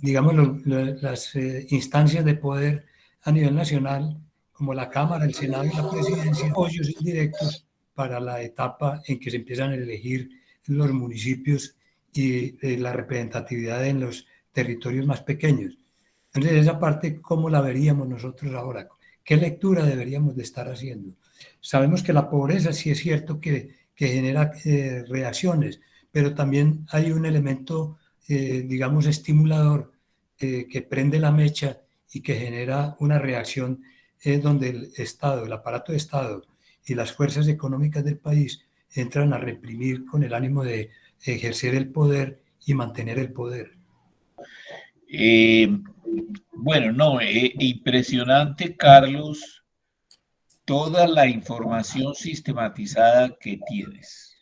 digamos, las instancias de poder a nivel nacional, como la Cámara, el Senado y la Presidencia, apoyos indirectos para la etapa en que se empiezan a elegir los municipios y la representatividad en los territorios más pequeños. Entonces, esa parte, ¿cómo la veríamos nosotros ahora? ¿Qué lectura deberíamos de estar haciendo? Sabemos que la pobreza sí es cierto que genera reacciones, pero también hay un elemento, digamos, estimulador que prende la mecha y que genera una reacción donde el Estado, el aparato de Estado y las fuerzas económicas del país entran a reprimir con el ánimo de ejercer el poder y mantener el poder. Bueno, no, impresionante, Carlos, toda la información sistematizada que tienes,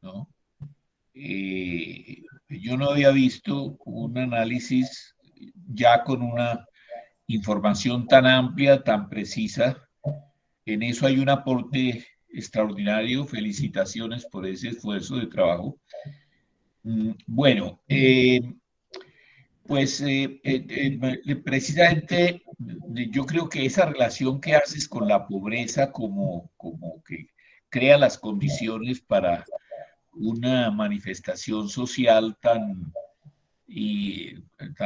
¿no? Yo no había visto un análisis ya con una información tan amplia, tan precisa. En eso hay un aporte extraordinario. Felicitaciones por ese esfuerzo de trabajo. Bueno, pues precisamente yo creo que esa relación que haces con la pobreza como que crea las condiciones para una manifestación social tan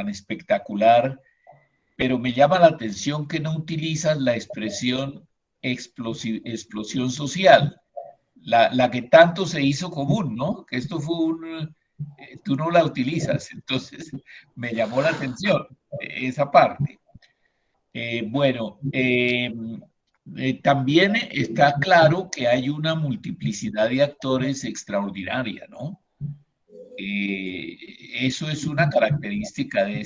espectacular, pero me llama la atención que no utilizas la expresión explosión social, la que tanto se hizo común, ¿no? Que esto fue tú no la utilizas, entonces me llamó la atención esa parte. Bueno, también está claro que hay una multiplicidad de actores extraordinaria, ¿no? Eso es una característica de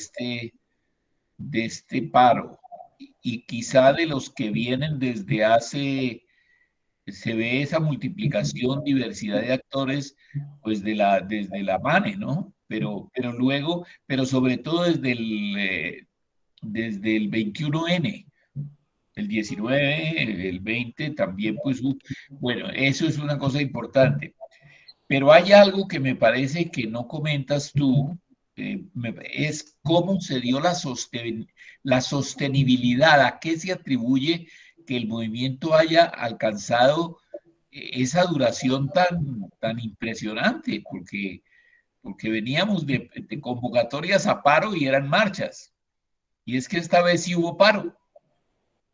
este paro y quizá de los que vienen desde hace, se ve esa multiplicación, diversidad de actores, pues desde la MANE, ¿no? Pero luego, pero sobre todo desde el 21N, el 19, el 20 también, pues, bueno, eso es una cosa importante. Pero hay algo que me parece que no comentas tú, es cómo se dio la sostenibilidad, a qué se atribuye que el movimiento haya alcanzado esa duración tan impresionante, porque veníamos de convocatorias a paro y eran marchas. Y es que esta vez sí hubo paro,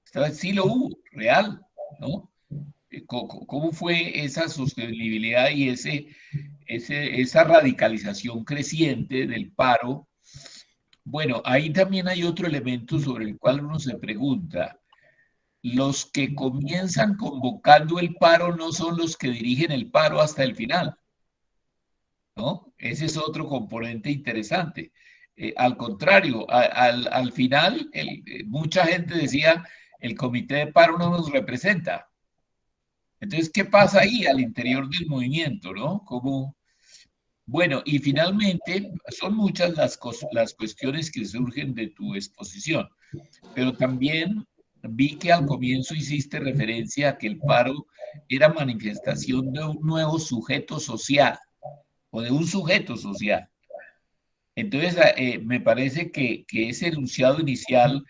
esta vez sí lo hubo, real, ¿no? ¿Cómo fue esa sostenibilidad y esa radicalización creciente del paro? Bueno, ahí también hay otro elemento sobre el cual uno se pregunta. Los que comienzan convocando el paro no son los que dirigen el paro hasta el final, ¿no? Ese es otro componente interesante. Al contrario, al final, mucha gente decía, el comité de paro no nos representa. Entonces, ¿qué pasa ahí al interior del movimiento, no? Bueno, y finalmente, son muchas las cuestiones que surgen de tu exposición, pero también vi que al comienzo hiciste referencia a que el paro era manifestación de un nuevo sujeto social o de un sujeto social. Entonces, me parece que ese enunciado inicial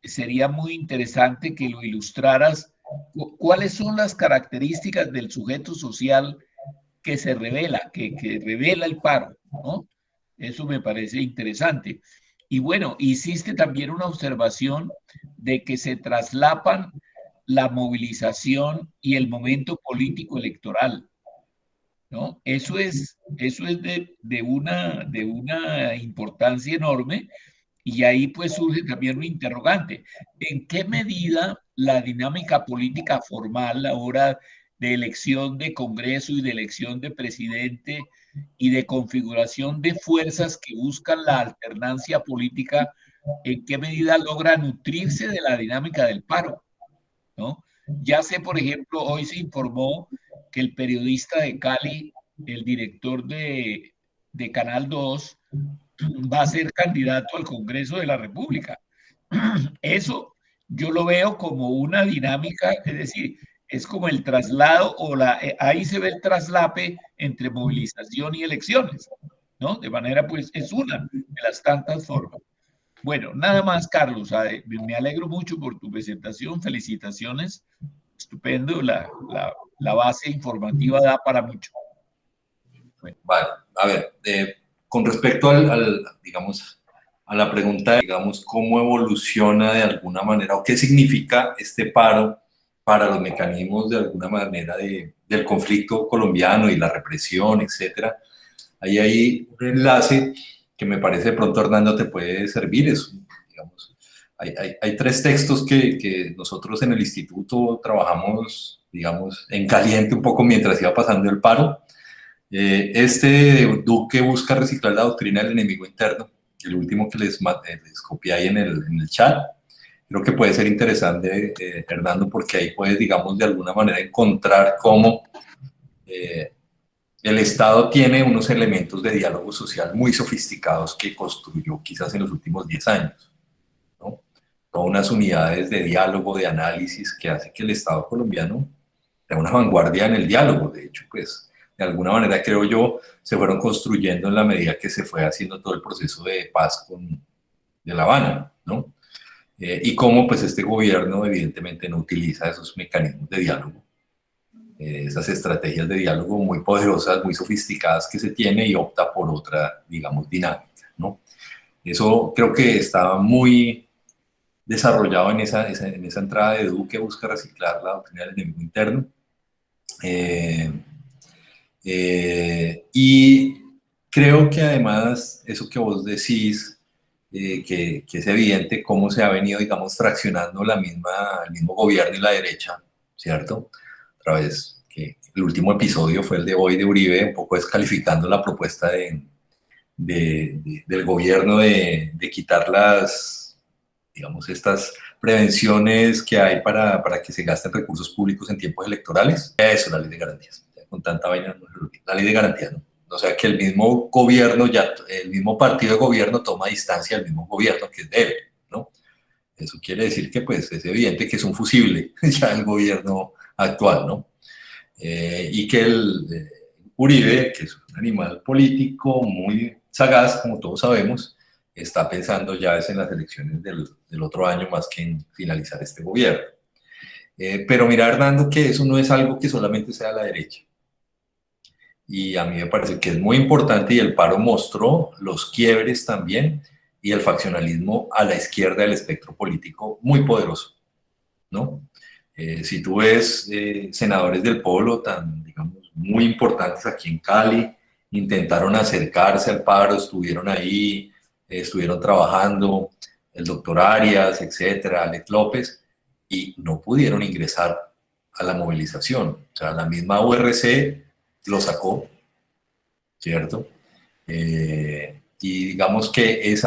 sería muy interesante que lo ilustraras. ¿Cuáles son las características del sujeto social que se revela, que revela el paro, ¿no? Eso me parece interesante. Y bueno, hiciste también una observación de que se traslapan la movilización y el momento político electoral, ¿no? Eso es de una importancia enorme Y ahí pues surge también un interrogante. ¿En qué medida la dinámica política formal ahora de elección de Congreso y de elección de presidente y de configuración de fuerzas que buscan la alternancia política, en qué medida logra nutrirse de la dinámica del paro, ¿no? Ya sé, por ejemplo, hoy se informó que el periodista de Cali, el director de Canal 2, va a ser candidato al Congreso de la República. Eso yo lo veo como una dinámica, es decir, es como el traslado ahí se ve el traslape entre movilización y elecciones, ¿no? De manera, pues, es una de las tantas formas. Bueno, nada más, Carlos, me alegro mucho por tu presentación, felicitaciones, estupendo, la base informativa da para mucho. Vale, a ver, con respecto digamos, a la pregunta, digamos, cómo evoluciona de alguna manera o qué significa este paro para los mecanismos de alguna manera del conflicto colombiano y la represión, etcétera. Ahí hay un enlace que me parece de pronto, Hernando, te puede servir. Digamos, hay tres textos que nosotros en el instituto trabajamos, digamos, en caliente un poco mientras iba pasando el paro. Duque busca reciclar la doctrina del enemigo interno, el último que les copié ahí en el chat. Creo que puede ser interesante, Hernando, porque ahí puedes, digamos, de alguna manera encontrar cómo el Estado tiene unos elementos de diálogo social muy sofisticados que construyó quizás en los últimos 10 años, ¿no? Todas unas unidades de diálogo, de análisis, que hace que el Estado colombiano sea una vanguardia en el diálogo. De hecho, pues, de alguna manera, creo yo, se fueron construyendo en la medida que se fue haciendo todo el proceso de paz de La Habana, ¿no? Y cómo, pues, este gobierno evidentemente no utiliza esos mecanismos de diálogo, esas estrategias de diálogo muy poderosas, muy sofisticadas que se tiene, y opta por otra, digamos, dinámica, ¿no? Eso creo que estaba muy desarrollado en esa entrada de Duque, busca reciclar la doctrina del enemigo interno. Y creo que además eso que vos decís, que es evidente cómo se ha venido, digamos, fraccionando el mismo gobierno y la derecha, ¿cierto? A través que el último episodio fue el de hoy de Uribe, un poco descalificando la propuesta del gobierno de quitar digamos, estas prevenciones que hay para que se gasten recursos públicos en tiempos electorales. Eso, la ley de garantías. Con tanta vaina, la ley de garantías, ¿no? O sea, que el mismo gobierno, el mismo partido de gobierno toma distancia del mismo gobierno que es de él, ¿no? Eso quiere decir que, pues, es evidente que es un fusible ya el gobierno actual, ¿no? Y que el Uribe, que es un animal político muy sagaz, como todos sabemos, está pensando ya en las elecciones del otro año más que en finalizar este gobierno. Pero mira, Hernando, que eso no es algo que solamente sea la derecha. Y a mí me parece que es muy importante, y el paro mostró los quiebres también y el faccionalismo a la izquierda del espectro político muy poderoso, ¿no? Si tú ves senadores del Polo tan, digamos, muy importantes aquí en Cali, intentaron acercarse al paro, estuvieron ahí, estuvieron trabajando, el doctor Arias, etcétera, Alex López, y no pudieron ingresar a la movilización. O sea, la misma URC lo sacó, ¿cierto? Y digamos que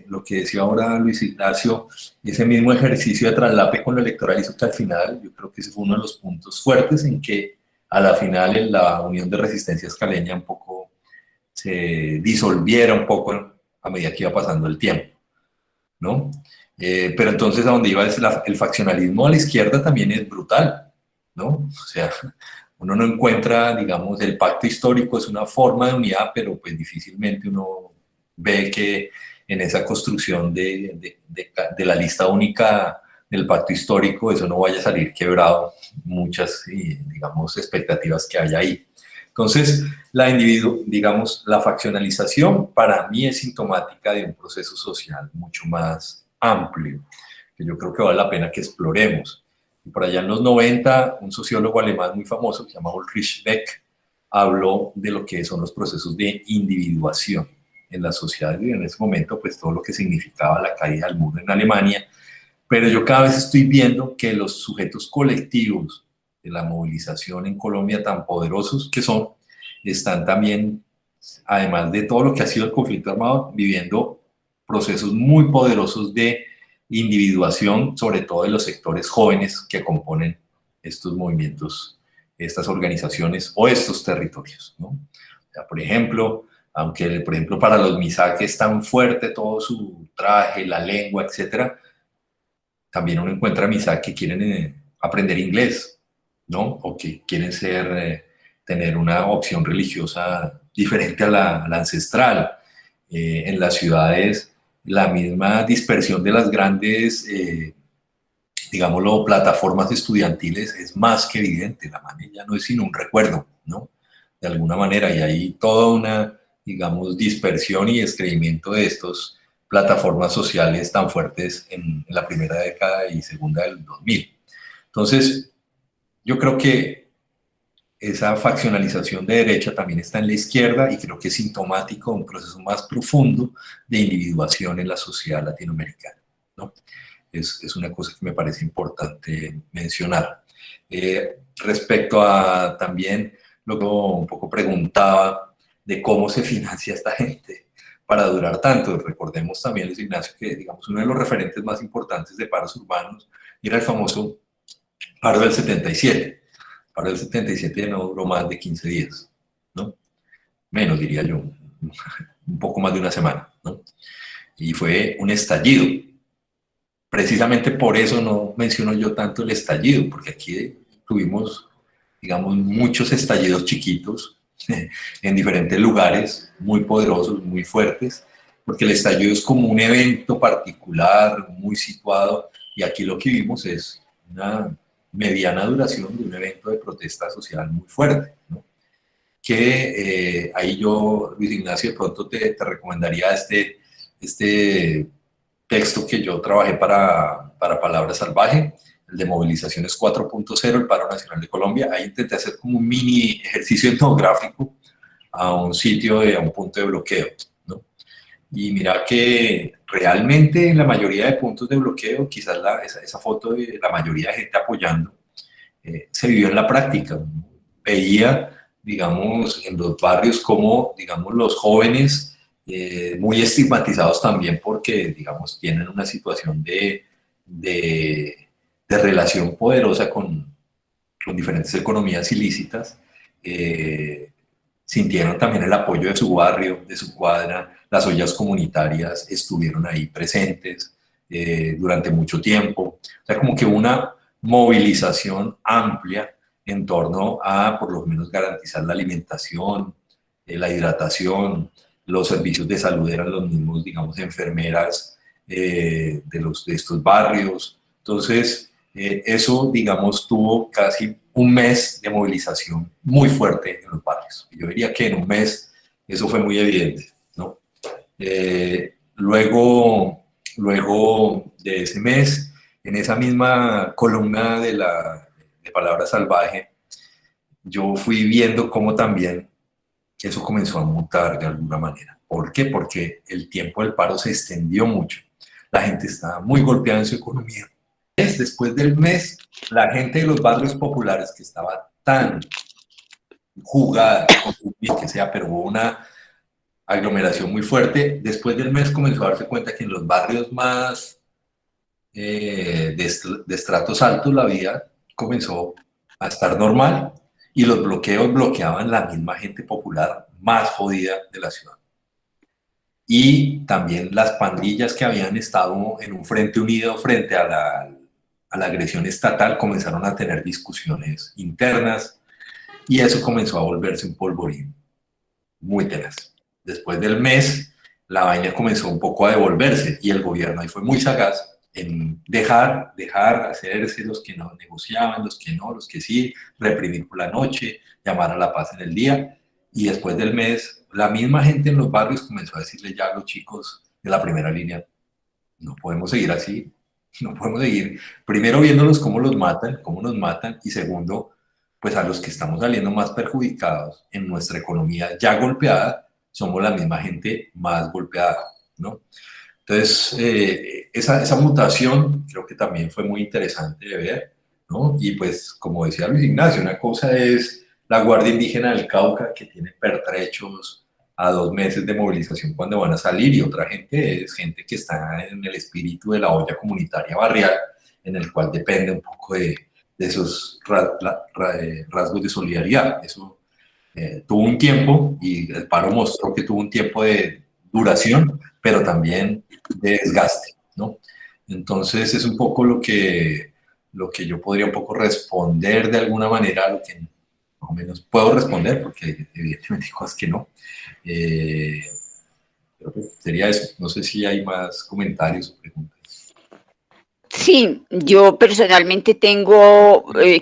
lo que decía ahora Luis Ignacio, ese mismo ejercicio de traslape con lo electoral hizo que al final, yo creo que ese fue uno de los puntos fuertes en que a la final en la Unión de Resistencia Escaleña un poco se disolviera un poco a medida que iba pasando el tiempo, ¿no? Pero entonces a donde iba es el faccionalismo a la izquierda también es brutal, ¿no? O sea, uno no encuentra, digamos, el pacto histórico es una forma de unidad, pero pues difícilmente uno ve que en esa construcción de la lista única del pacto histórico eso no vaya a salir quebrado, muchas, digamos, expectativas que hay ahí. Entonces, digamos, la faccionalización para mí es sintomática de un proceso social mucho más amplio, que yo creo que vale la pena que exploremos. Y por allá en los 90, un sociólogo alemán muy famoso, que se llama Ulrich Beck, habló de lo que son los procesos de individuación, en la sociedad y en ese momento pues todo lo que significaba la caída del muro en Alemania, pero yo cada vez estoy viendo que los sujetos colectivos de la movilización en Colombia tan poderosos que son, están también, además de todo lo que ha sido el conflicto armado, viviendo procesos muy poderosos de individuación, sobre todo de los sectores jóvenes que componen estos movimientos, estas organizaciones o estos territorios, ¿no? O sea, por ejemplo, aunque por ejemplo para los Misak es tan fuerte todo su traje, la lengua, etcétera, también uno encuentra Misak que quieren aprender inglés, ¿no? O que quieren tener una opción religiosa diferente a la ancestral. En las ciudades, la misma dispersión de las grandes, digámoslo, plataformas estudiantiles es más que evidente. La MANE ya no es sino un recuerdo, ¿no? De alguna manera, y hay toda una, digamos, dispersión y descreimiento de estas plataformas sociales tan fuertes en la primera década y segunda del 2000. Entonces, yo creo que esa faccionalización de derecha también está en la izquierda y creo que es sintomático de un proceso más profundo de individuación en la sociedad latinoamericana, ¿no? Es una cosa que me parece importante mencionar. Respecto a también lo que un poco preguntaba de cómo se financia esta gente para durar tanto. Recordemos también, Luis Ignacio, que digamos, uno de los referentes más importantes de paros urbanos era el famoso paro del 77. Para el 77 no duró más de 15 días, ¿no? Menos, diría yo, un poco más de una semana, ¿no? Y fue un estallido. Precisamente por eso no menciono yo tanto el estallido, porque aquí tuvimos, digamos, muchos estallidos chiquitos en diferentes lugares, muy poderosos, muy fuertes, porque el estallido es como un evento particular, muy situado, y aquí lo que vimos es una mediana duración de un evento de protesta social muy fuerte, ¿no? Que ahí yo, Luis Ignacio, de pronto te recomendaría este texto que yo trabajé para Palabra Salvaje, el de Movilizaciones 4.0, el Paro Nacional de Colombia. Ahí intenté hacer como un mini ejercicio etnográfico a un sitio, a un punto de bloqueo, ¿no? Y mira que realmente en la mayoría de puntos de bloqueo, quizás esa foto de la mayoría de gente apoyando, se vivió en la práctica, ¿no? Veía, digamos, en los barrios como, digamos, los jóvenes, muy estigmatizados también porque, digamos, tienen una situación de relación poderosa con diferentes economías ilícitas, sintieron también el apoyo de su barrio, de su cuadra. Las ollas comunitarias estuvieron ahí presentes durante mucho tiempo. O sea, como que una movilización amplia en torno a, por lo menos, garantizar la alimentación, la hidratación, los servicios de salud eran los mismos, digamos, enfermeras de estos barrios. Entonces, eso, digamos, tuvo casi un mes de movilización muy fuerte en los barrios. Yo diría que en un mes eso fue muy evidente, ¿no? Luego de ese mes, en esa misma columna de Palabra Salvaje, yo fui viendo cómo también eso comenzó a mutar de alguna manera. ¿Por qué? Porque el tiempo del paro se extendió mucho. La gente estaba muy golpeada en su economía. Después del mes, la gente de los barrios populares que estaba tan jugada, que sea, pero hubo una aglomeración muy fuerte, después del mes comenzó a darse cuenta que en los barrios más de estratos altos la vida comenzó a estar normal y los bloqueos bloqueaban la misma gente popular más jodida de la ciudad. Y también las pandillas que habían estado en un frente unido frente a la agresión estatal comenzaron a tener discusiones internas y eso comenzó a volverse un polvorín muy tenaz. Después del mes, la vaina comenzó un poco a devolverse y el gobierno ahí fue muy sagaz en dejar hacerse los que no negociaban, los que no, los que sí, reprimir por la noche, llamar a la paz en el día. Y después del mes, la misma gente en los barrios comenzó a decirle ya a los chicos de la primera línea, no podemos seguir así, no podemos seguir, primero viéndolos cómo nos matan, y segundo, pues a los que estamos saliendo más perjudicados en nuestra economía ya golpeada, somos la misma gente más golpeada, ¿no? Entonces, esa mutación creo que también fue muy interesante de ver, ¿no? Y pues, como decía Luis Ignacio, una cosa es la Guardia Indígena del Cauca, que tiene pertrechos a 2 meses de movilización cuando van a salir, y otra gente es gente que está en el espíritu de la olla comunitaria barrial, en el cual depende un poco de esos rasgos de solidaridad. Eso tuvo un tiempo, y el paro mostró que tuvo un tiempo de duración, pero también de desgaste, ¿no? Entonces es un poco lo que yo podría un poco responder de alguna manera, lo que más o menos puedo responder, porque evidentemente hay cosas que no. Pero pues sería eso. No sé si hay más comentarios o preguntas. Sí, yo personalmente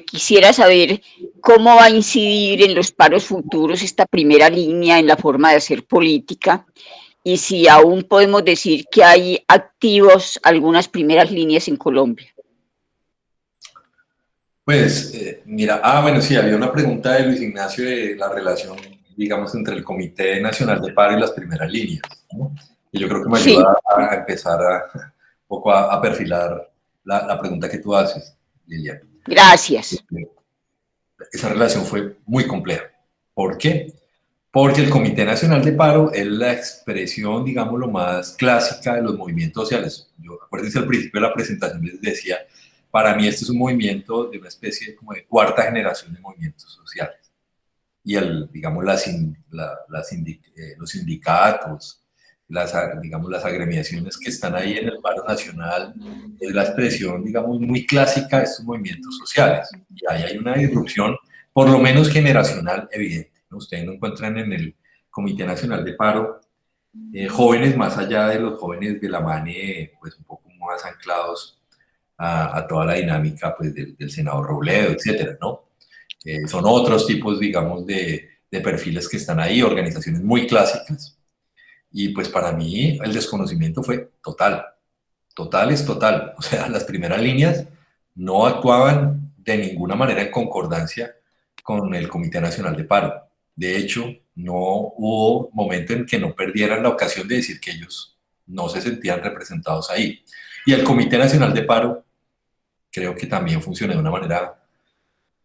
quisiera saber cómo va a incidir en los paros futuros esta primera línea en la forma de hacer política, y si aún podemos decir que hay activos algunas primeras líneas en Colombia. Pues, mira, bueno, sí, había una pregunta de Luis Ignacio de la relación, digamos, entre el Comité Nacional de Paro y las primeras líneas, ¿no? Y yo creo que me ayuda a empezar un poco a perfilar la pregunta que tú haces, Lilian. Gracias. Esa relación fue muy compleja. ¿Por qué? Porque el Comité Nacional de Paro es la expresión, digamos, lo más clásica de los movimientos sociales. Acuérdense, al principio de la presentación les decía, para mí este es un movimiento de una especie como de cuarta generación de movimientos sociales. Y digamos, los sindicatos, digamos, las agremiaciones que están ahí en el paro nacional, es la expresión, digamos, muy clásica de estos movimientos sociales. Y ahí hay una disrupción, por lo menos generacional, evidente, ¿no? Ustedes no encuentran en el Comité Nacional de Paro jóvenes más allá de los jóvenes de la MANE, pues un poco más anclados a toda la dinámica pues, del senador Robledo, etcétera, ¿no? Son otros tipos, digamos, de perfiles que están ahí, organizaciones muy clásicas. Y pues para mí el desconocimiento fue total. Total es total. O sea, las primeras líneas no actuaban de ninguna manera en concordancia con el Comité Nacional de Paro. De hecho, no hubo momento en que no perdieran la ocasión de decir que ellos no se sentían representados ahí. Y el Comité Nacional de Paro creo que también funcionó de una manera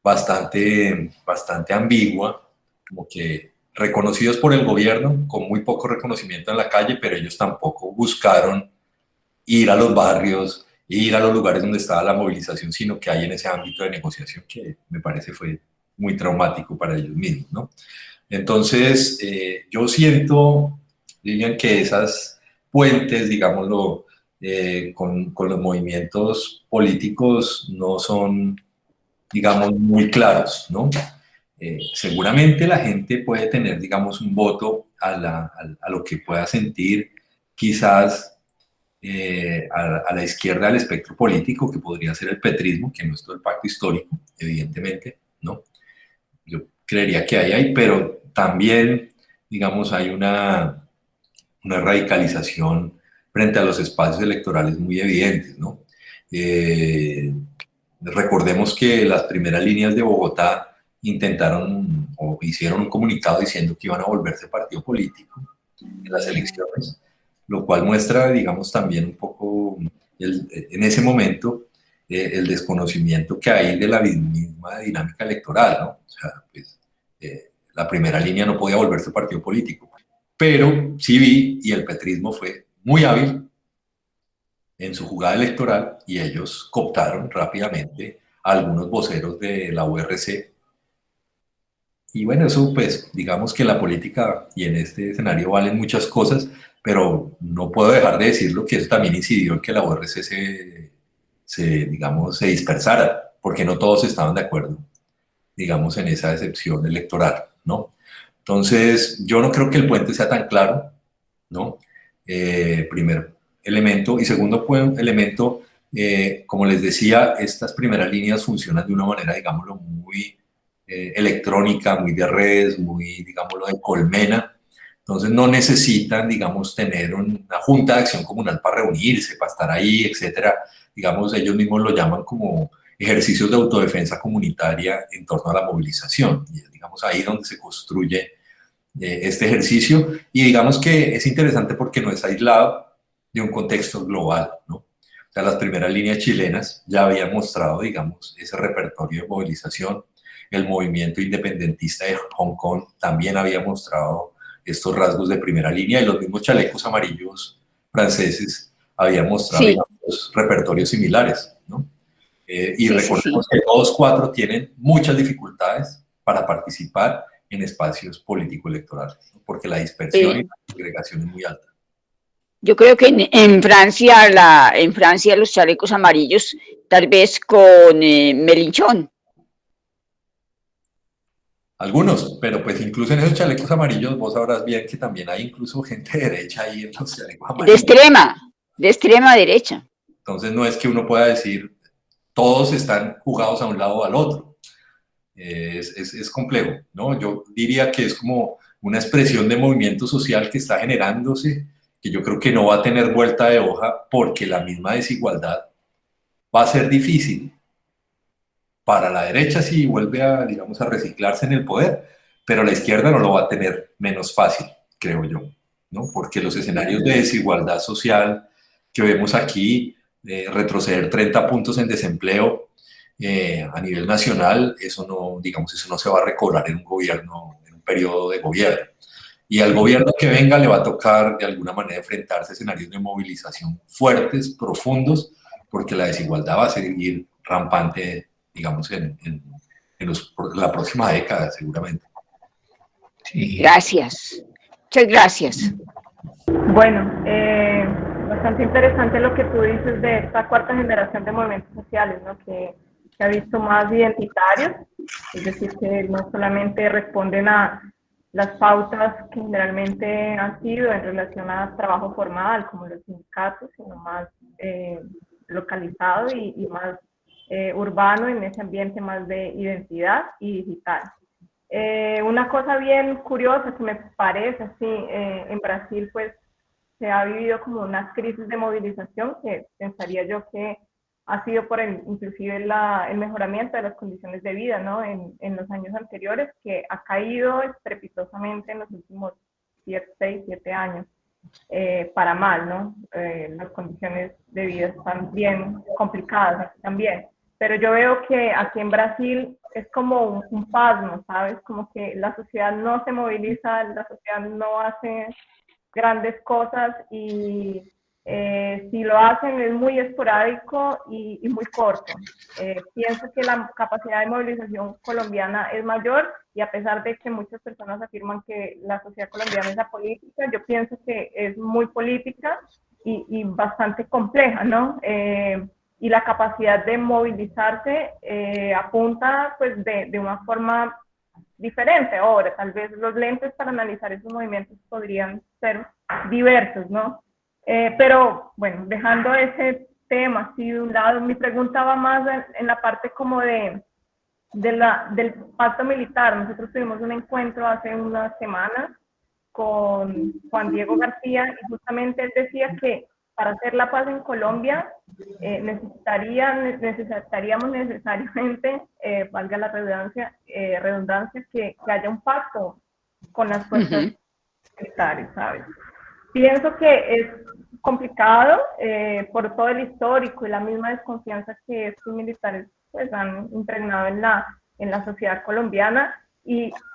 bastante ambigua, como que reconocidos por el gobierno, con muy poco reconocimiento en la calle, pero ellos tampoco buscaron ir a los barrios, ir a los lugares donde estaba la movilización, sino que hay en ese ámbito de negociación que me parece fue muy traumático para ellos mismos, ¿no? Entonces, yo siento, Lilian, que esas puentes, digámoslo, con los movimientos políticos no son, digamos, muy claros, ¿no? Seguramente la gente puede tener, digamos, un voto a lo que pueda sentir quizás a la izquierda del espectro político, que podría ser el petrismo, que no es todo el pacto histórico, evidentemente, ¿no? Yo creería que hay, pero también, digamos, hay una radicalización frente a los espacios electorales muy evidentes, ¿no? Recordemos que las primeras líneas de Bogotá intentaron o hicieron un comunicado diciendo que iban a volverse partido político en las elecciones, lo cual muestra, digamos, también un poco en ese momento el desconocimiento que hay de la misma dinámica electoral, ¿no? O sea, pues, la primera línea no podía volverse partido político, pero sí vi, y el petrismo fue muy hábil en su jugada electoral, y ellos cooptaron rápidamente a algunos voceros de la URC. Y bueno, eso pues digamos que en la política y en este escenario valen muchas cosas, pero no puedo dejar de decirlo que eso también incidió en que la URC digamos, se dispersara, porque no todos estaban de acuerdo, digamos, en esa excepción electoral, ¿no? Entonces, yo no creo que el puente sea tan claro, ¿no? Primer elemento. Y segundo elemento, como les decía, estas primeras líneas funcionan de una manera, digámoslo, muy electrónica, muy de redes, muy, digámoslo, de colmena. Entonces no necesitan, digamos, tener una junta de acción comunal para reunirse, para estar ahí, etcétera. Digamos, ellos mismos lo llaman como ejercicios de autodefensa comunitaria en torno a la movilización. Y es, digamos, ahí donde se construye este ejercicio, y digamos que es interesante porque no es aislado de un contexto global, ¿no? O sea, las primeras líneas chilenas ya habían mostrado, digamos, ese repertorio de movilización. El movimiento independentista de Hong Kong también había mostrado estos rasgos de primera línea, y los mismos chalecos amarillos franceses habían mostrado, Sí, digamos, repertorios similares, ¿no? Y sí, sí, recordemos sí. que todos cuatro tienen muchas dificultades para participar en espacios político-electorales, ¿no? Porque la dispersión y Eh, la segregación es muy alta. yo creo que en Francia, en Francia los chalecos amarillos, tal vez con Melinchón. Algunos, pero pues incluso en esos chalecos amarillos vos sabrás bien que también hay incluso gente de derecha ahí en los chalecos amarillos. De extrema derecha. Entonces no es que uno pueda decir todos están jugados a un lado o al otro. Es complejo, ¿no? Yo diría que es como una expresión de movimiento social que está generándose, que yo creo que no va a tener vuelta de hoja porque la misma desigualdad va a ser difícil para la derecha si vuelve a, digamos, a reciclarse en el poder, pero la izquierda no lo va a tener menos fácil, creo yo, ¿no? Porque los escenarios de desigualdad social que vemos aquí, retroceder 30 puntos en desempleo a nivel nacional, eso no, digamos, eso no se va a recobrar en un gobierno, en un periodo de gobierno. Y al gobierno que venga le va a tocar de alguna manera enfrentarse a escenarios de movilización fuertes, profundos, porque la desigualdad va a seguir rampante, digamos, la próxima década, seguramente. Sí. Gracias. Muchas gracias. Bueno, bastante interesante lo que tú dices de esta cuarta generación de movimientos sociales, ¿no? Que se ha visto más identitarios, es decir, que no solamente responden a las pautas que generalmente han sido en relación a trabajo formal, como los sindicatos, sino más localizado y más urbano, en ese ambiente más de identidad y digital. Una cosa bien curiosa que me parece, así, en Brasil, pues, se ha vivido como una crisis de movilización que pensaría yo que ha sido por inclusive el mejoramiento de las condiciones de vida, ¿no? En los años anteriores, que ha caído estrepitosamente en los últimos 6, 7 años, para mal, ¿no? Las condiciones de vida están bien complicadas aquí también. Pero yo veo que aquí en Brasil es como un pasmo, ¿sabes? Como que la sociedad no se moviliza, la sociedad no hace grandes cosas y si lo hacen es muy esporádico y muy corto. Pienso que la capacidad de movilización colombiana es mayor y a pesar de que muchas personas afirman que la sociedad colombiana es apolítica, yo pienso que es muy política y bastante compleja, ¿no? Y la capacidad de movilizarse apunta pues de una forma diferente. Ahora, tal vez los lentes para analizar esos movimientos podrían ser diversos, ¿no? Pero bueno, dejando ese tema así de un lado, mi pregunta va más en la parte como del pacto militar. Nosotros tuvimos un encuentro hace unas semanas con Juan Diego García y justamente él decía que para hacer la paz en Colombia necesitaríamos necesariamente, valga la redundancia, que haya un pacto con las fuerzas militares, ¿sabes? Pienso que es complicado por todo el histórico y la misma desconfianza que estos militares pues, han impregnado en la sociedad colombiana,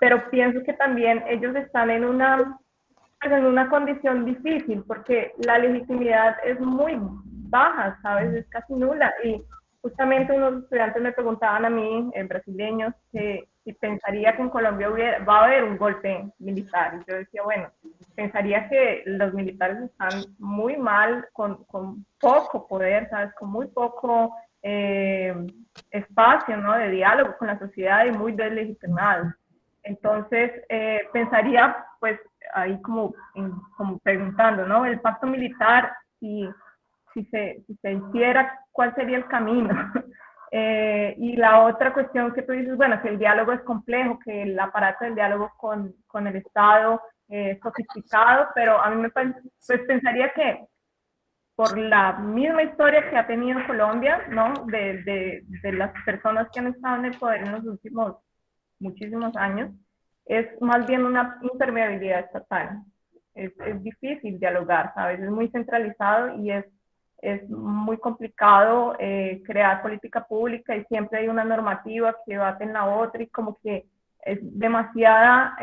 pero pienso que también ellos están en una condición difícil porque la legitimidad es muy baja, ¿sabes? Es casi nula. Y justamente unos estudiantes me preguntaban a mí, brasileños, que si pensaría que en Colombia va a haber un golpe militar. Y yo decía, bueno, pensaría que los militares están muy mal, con poco poder, ¿sabes? Con muy poco espacio, ¿no? De diálogo con la sociedad y muy deslegitimados. Entonces, pensaría, pues, ahí como preguntando, ¿no? El pacto militar, si se hiciera, ¿cuál sería el camino? Y la otra cuestión que tú dices, bueno, que el diálogo es complejo, que el aparato del diálogo con el Estado es sofisticado, pero a mí me pues pensaría que por la misma historia que ha tenido Colombia, ¿no? De las personas que han estado en el poder en los últimos muchísimos años, es más bien una impermeabilidad estatal. Es difícil dialogar, ¿sabes? Es muy centralizado y es muy complicado crear política pública y siempre hay una normativa que bate en la otra y como que es demasiada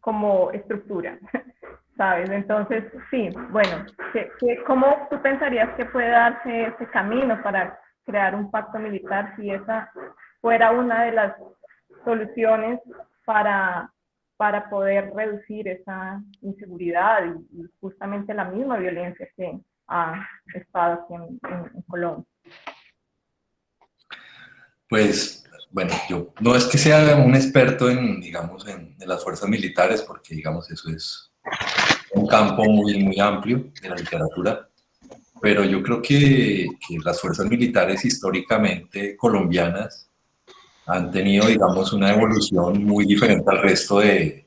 como estructura, ¿sabes? Entonces, sí, bueno, ¿cómo tú pensarías que puede darse ese camino para crear un pacto militar si esa fuera una de las soluciones para poder reducir esa inseguridad y justamente la misma violencia que ha estado aquí en Colombia? Pues, bueno, yo no es que sea un experto en, digamos, en las fuerzas militares, porque, digamos, eso es un campo muy, muy amplio de la literatura, pero yo creo que las fuerzas militares históricamente colombianas han tenido, digamos, una evolución muy diferente al resto del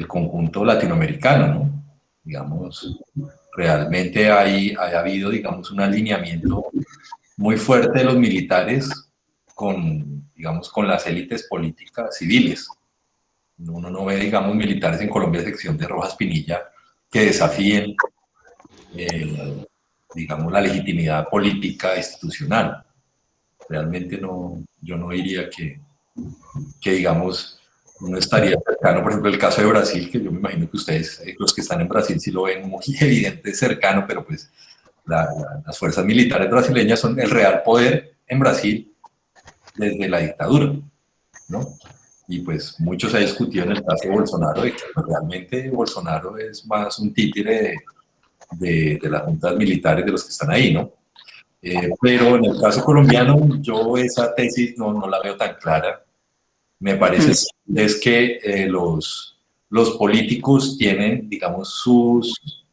conjunto latinoamericano, ¿no? Digamos, realmente ha habido, digamos, un alineamiento muy fuerte de los militares con, digamos, con las élites políticas civiles. Uno no ve, digamos, militares en Colombia, a excepción de Rojas Pinilla, que desafíen, digamos, la legitimidad política institucional. Realmente no, yo no diría que digamos, uno estaría cercano, por ejemplo, el caso de Brasil, que yo me imagino que ustedes, los que están en Brasil, sí lo ven muy evidente, cercano, pero pues las fuerzas militares brasileñas son el real poder en Brasil desde la dictadura, ¿no? Y pues mucho se ha discutido en el caso de Bolsonaro, de que realmente Bolsonaro es más un títere de las juntas militares de los que están ahí, ¿no? Pero en el caso colombiano, yo esa tesis no la veo tan clara. Me parece es que los políticos tienen, digamos, sus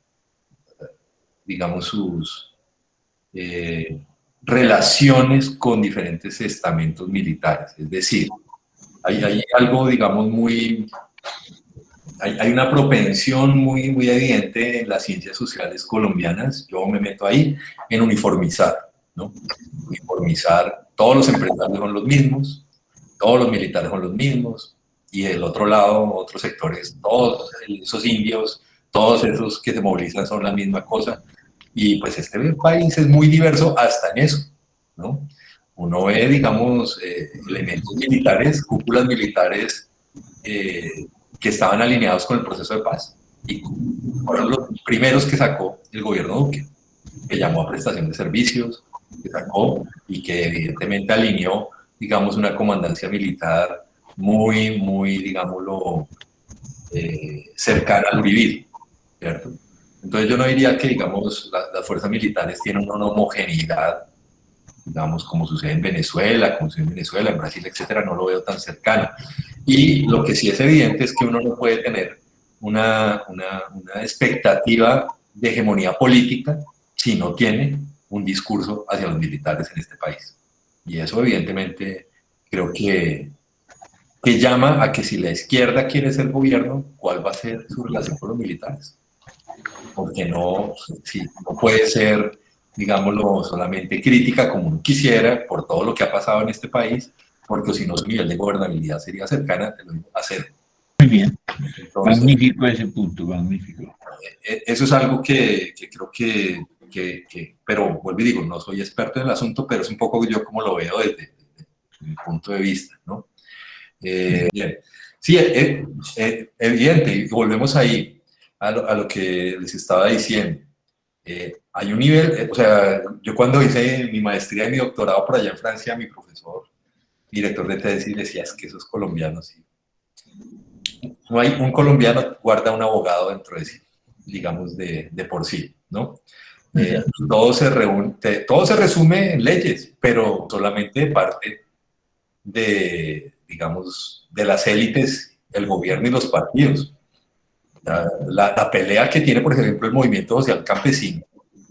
relaciones con diferentes estamentos militares. Es decir, hay algo, digamos, hay una propensión muy, muy evidente en las ciencias sociales colombianas, yo me meto ahí, en uniformizar, ¿no? Uniformizar, todos los empresarios son los mismos, todos los militares son los mismos, y del otro lado, otros sectores, todos esos indios, todos esos que se movilizan son la misma cosa, y pues este país es muy diverso hasta en eso, ¿no? Uno ve, digamos, elementos militares, cúpulas militares que estaban alineados con el proceso de paz, y fueron los primeros que sacó el gobierno Duque, que llamó a prestación de servicios, que sacó y que evidentemente alineó, digamos, una comandancia militar muy, muy, digámoslo, cercana al uribismo, ¿cierto? Entonces yo no diría que, digamos, las fuerzas militares tienen una homogeneidad, digamos, como sucede en Venezuela, en Brasil, etcétera, no lo veo tan cercano. Y lo que sí es evidente es que uno no puede tener una expectativa de hegemonía política si no tiene un discurso hacia los militares en este país. Y eso evidentemente creo que llama a que si la izquierda quiere ser gobierno, ¿cuál va a ser su relación con los militares? Porque no puede ser, digámoslo, solamente crítica como uno quisiera por todo lo que ha pasado en este país, porque si no su nivel de gobernabilidad sería cercana a cero. Muy bien. Entonces, magnífico ese punto, magnífico. Eso es algo que creo que pero vuelvo y digo, no soy experto en el asunto, pero es un poco yo como lo veo desde mi punto de vista, ¿no? Bien. Sí, evidente, y volvemos ahí a lo que les estaba diciendo. Hay un nivel, o sea, yo cuando hice mi maestría y mi doctorado por allá en Francia, mi profesor, director de tesis, decía, es que esos colombianos, sí. No hay un colombiano guarda un abogado dentro de sí, digamos, de por sí, ¿no? Todo se resume en leyes, pero solamente parte de, digamos, de las élites, el gobierno y los partidos. La pelea que tiene, por ejemplo, el movimiento social campesino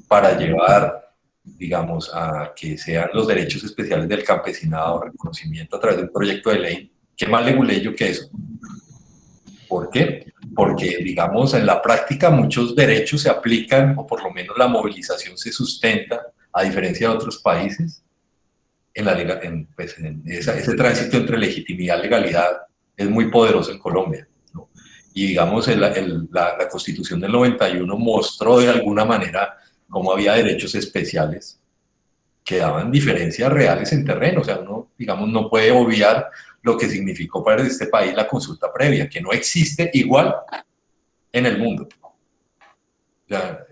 para llevar, digamos, a que sean los derechos especiales del campesinado, reconocimiento a través de un proyecto de ley, ¿qué más leguleyo que eso? ¿Por qué? Porque, digamos, en la práctica muchos derechos se aplican, o por lo menos la movilización se sustenta, a diferencia de otros países, ese tránsito entre legitimidad y legalidad es muy poderoso en Colombia, ¿no? Y digamos, la Constitución del 91 mostró de alguna manera cómo había derechos especiales que daban diferencias reales en terreno. O sea, uno, digamos, no puede obviar lo que significó para este país la consulta previa, que no existe igual en el mundo. O sea,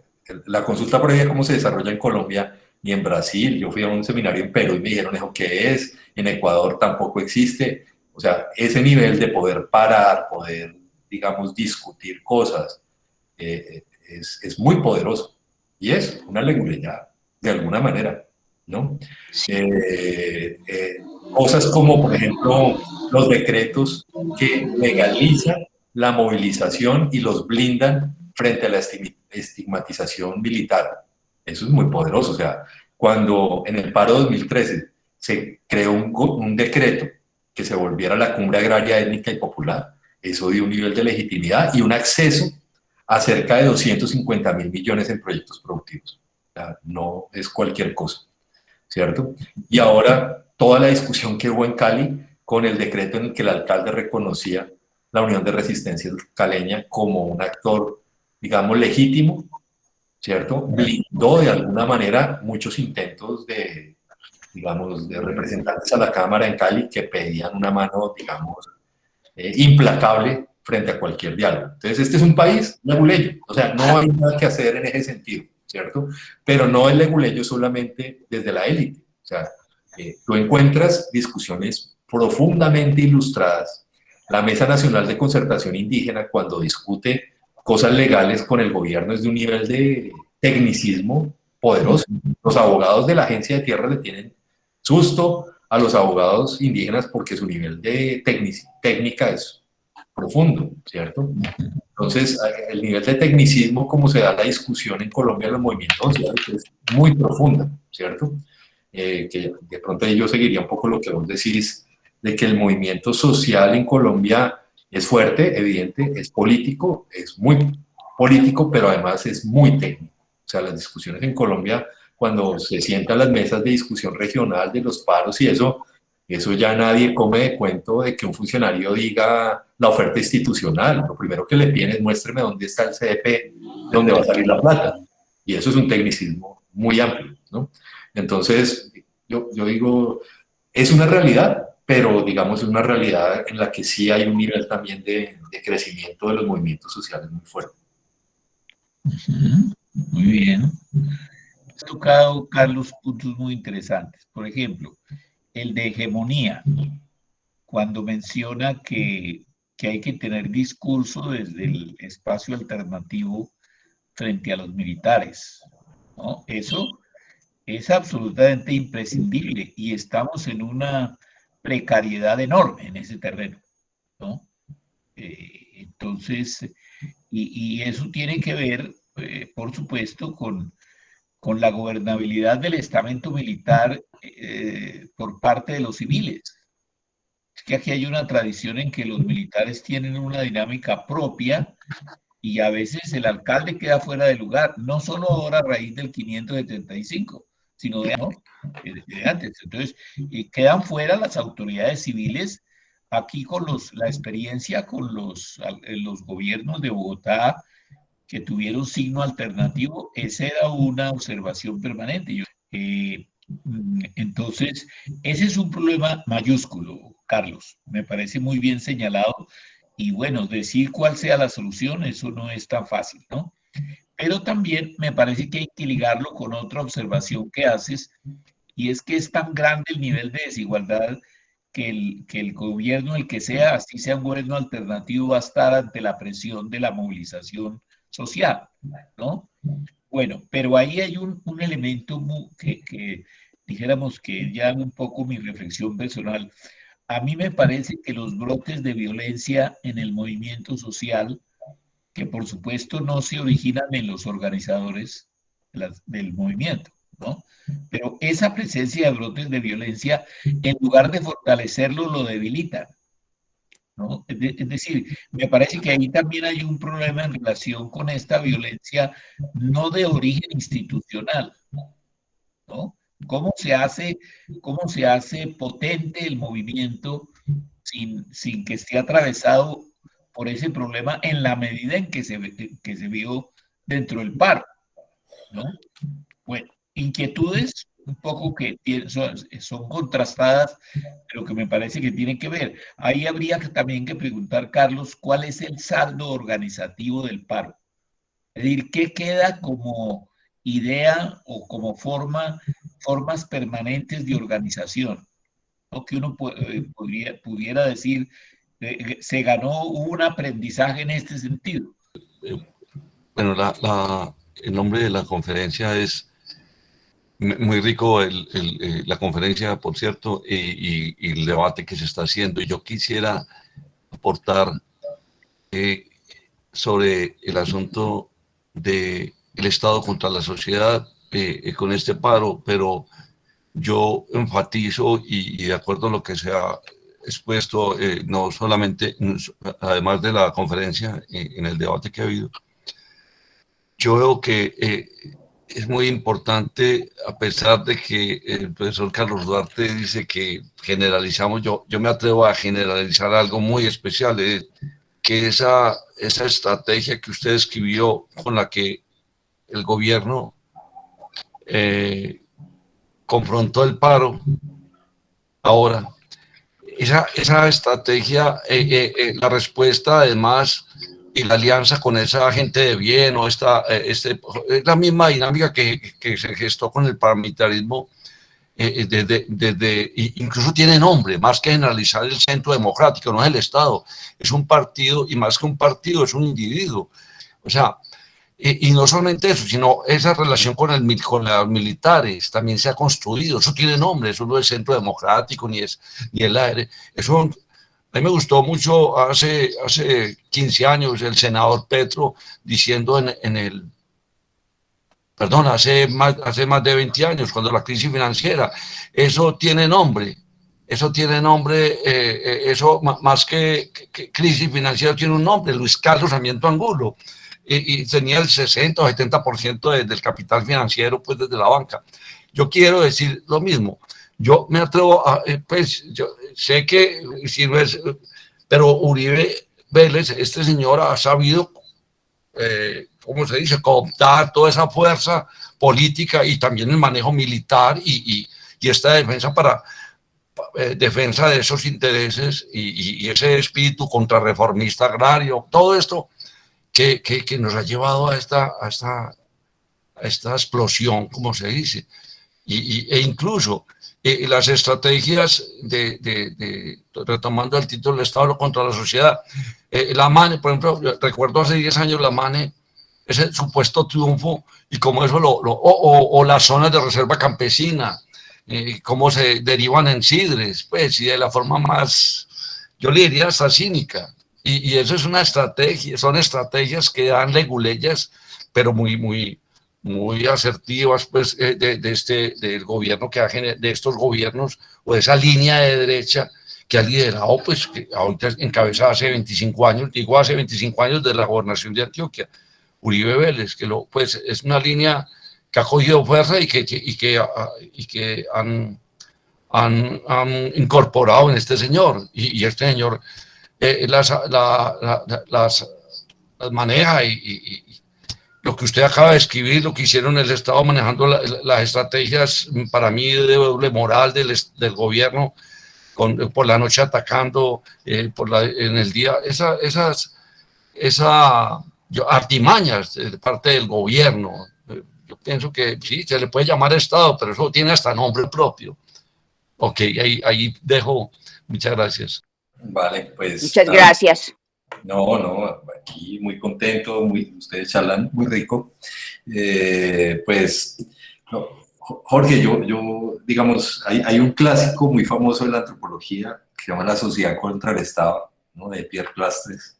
la consulta previa, cómo se desarrolla en Colombia y en Brasil. Yo fui a un seminario en Perú y me dijeron, ¿eso qué es? En Ecuador tampoco existe. O sea, ese nivel de poder parar, poder, digamos, discutir cosas, es muy poderoso. Y es una leguleya, de alguna manera, ¿no? Cosas como, por ejemplo, los decretos que legalizan la movilización y los blindan frente a la estigmatización militar. Eso es muy poderoso. O sea, cuando en el paro 2013 se creó un decreto que se volviera la cumbre agraria, étnica y popular, eso dio un nivel de legitimidad y un acceso a cerca de 250.000 millones en proyectos productivos. O sea, no es cualquier cosa, ¿cierto? Y ahora toda la discusión que hubo en Cali con el decreto en el que el alcalde reconocía la Unión de Resistencia Caleña como un actor, digamos, legítimo, ¿cierto? Blindó de alguna manera muchos intentos de, digamos, de representantes a la Cámara en Cali que pedían una mano, digamos, implacable frente a cualquier diálogo. Entonces, este es un país leguleyo, o sea, no hay nada que hacer en ese sentido, ¿cierto? Pero no es leguleyo solamente desde la élite. O sea, tú encuentras discusiones profundamente ilustradas. La Mesa Nacional de Concertación Indígena, cuando discute cosas legales con el gobierno, es de un nivel de tecnicismo poderoso. Los abogados de la Agencia de Tierra le tienen susto a los abogados indígenas porque su nivel de técnica es profundo, ¿cierto? Entonces, el nivel de tecnicismo, como se da la discusión en Colombia en los movimientos sociales, es muy profunda, ¿cierto? Que de pronto ahí yo seguiría un poco lo que vos decís, de que el movimiento social en Colombia es fuerte, evidente, es político, es muy político, pero además es muy técnico. O sea, las discusiones en Colombia, cuando se sientan las mesas de discusión regional de los paros y eso ya nadie come de cuento de que un funcionario diga la oferta institucional. Lo primero que le piden es muéstreme dónde está el CDP, de dónde va a salir la plata. Y eso es un tecnicismo muy amplio, ¿no? Entonces, yo digo, es una realidad, pero digamos es una realidad en la que sí hay un nivel también de crecimiento de los movimientos sociales muy fuerte. Muy bien. Has tocado, Carlos, puntos muy interesantes. Por ejemplo, el de hegemonía, cuando menciona que hay que tener discurso desde el espacio alternativo frente a los militares, ¿no? Eso es absolutamente imprescindible y estamos en una precariedad enorme en ese terreno, ¿no? Entonces, y eso tiene que ver, por supuesto, con la gobernabilidad del estamento militar por parte de los civiles. Es que aquí hay una tradición en que los militares tienen una dinámica propia y a veces el alcalde queda fuera de lugar, no solo ahora a raíz del 575, sino de antes. Entonces, quedan fuera las autoridades civiles. Aquí con la experiencia con los gobiernos de Bogotá que tuvieron signo alternativo, esa era una observación permanente. Entonces, ese es un problema mayúsculo, Carlos. Me parece muy bien señalado. Y bueno, decir cuál sea la solución, eso no es tan fácil, ¿no? Pero también me parece que hay que ligarlo con otra observación que haces, y es que es tan grande el nivel de desigualdad que el gobierno, el que sea, así sea un gobierno alternativo, va a estar ante la presión de la movilización social, ¿no? Bueno, pero ahí hay un elemento que dijéramos que ya un poco mi reflexión personal. A mí me parece que los brotes de violencia en el movimiento social, que por supuesto no se originan en los organizadores del movimiento, ¿no? Pero esa presencia de brotes de violencia, en lugar de fortalecerlo, lo debilita, ¿no? Es decir, me parece que ahí también hay un problema en relación con esta violencia, no de origen institucional, ¿no? ¿Cómo se hace potente el movimiento sin que esté atravesado por ese problema en la medida en que se vio dentro del paro, ¿no? Bueno, inquietudes un poco que son contrastadas, pero que me parece que tienen que ver. Ahí habría también que preguntar, Carlos, ¿cuál es el saldo organizativo del paro? Es decir, ¿qué queda como idea o como formas permanentes de organización? ¿No? Que uno pudiera decir, se ganó un aprendizaje en este sentido. Bueno, el nombre de la conferencia es muy rico, la conferencia, por cierto, y el debate que se está haciendo. Y yo quisiera aportar sobre el asunto del Estado contra la sociedad con este paro, pero yo enfatizo y de acuerdo a lo que se ha expuesto, no solamente, además de la conferencia, en el debate que ha habido, yo veo que es muy importante, a pesar de que el profesor Carlos Duarte dice que generalizamos, yo me atrevo a generalizar algo muy especial, que esa estrategia que usted escribió con la que el gobierno confrontó el paro ahora, esa estrategia, la respuesta además y la alianza con esa gente de bien o es la misma dinámica que se gestó con el paramilitarismo incluso tiene nombre, más que generalizar el Centro Democrático, no es el Estado, es un partido y más que un partido es un individuo. O sea, y no solamente eso, sino esa relación con los militares también se ha construido, eso tiene nombre, eso no es Centro Democrático ni el aire, eso. A mí me gustó mucho hace 15 años el senador Petro diciendo hace más de 20 años, cuando la crisis financiera, eso tiene nombre, eso más que crisis financiera tiene un nombre, Luis Carlos Sarmiento Angulo, y tenía el 60 o 70% del capital financiero pues desde la banca. Yo quiero decir lo mismo. Yo me atrevo pues yo sé que si no es, pero Uribe Vélez, este señor ha sabido, ¿cómo se dice?, cooptar toda esa fuerza política y también el manejo militar y esta defensa defensa de esos intereses y ese espíritu contrarreformista agrario, todo esto que nos ha llevado a esta explosión, como se dice, e incluso las estrategias retomando el título del Estado contra la sociedad, la MANE, por ejemplo, recuerdo hace 10 años la MANE, ese supuesto triunfo y cómo eso o las zonas de reserva campesina, cómo se derivan en sidres, pues, y de la forma más, yo le diría hasta cínica, y eso es una estrategia, son estrategias que dan leguleyas, pero muy asertivas, pues, del gobierno de estos gobiernos, o de esa línea de derecha que ha liderado, pues, que ahorita encabezada hace 25 años, digo hace 25 años de la gobernación de Antioquia, Uribe Vélez, que pues es una línea que ha cogido fuerza y que han incorporado en este señor, y este señor las maneja y lo que usted acaba de escribir, lo que hicieron el Estado manejando las estrategias, para mí, de doble moral del gobierno, por la noche atacando, en el día, esas artimañas de parte del gobierno. Yo pienso que sí, se le puede llamar Estado, pero eso tiene hasta nombre propio. Ok, ahí dejo. Muchas gracias. Vale, pues. Muchas gracias. No, aquí muy contento, ustedes charlan muy rico. Pues, no, Jorge, yo digamos, hay un clásico muy famoso de la antropología que se llama La sociedad contra el Estado, ¿no?, de Pierre Plastres,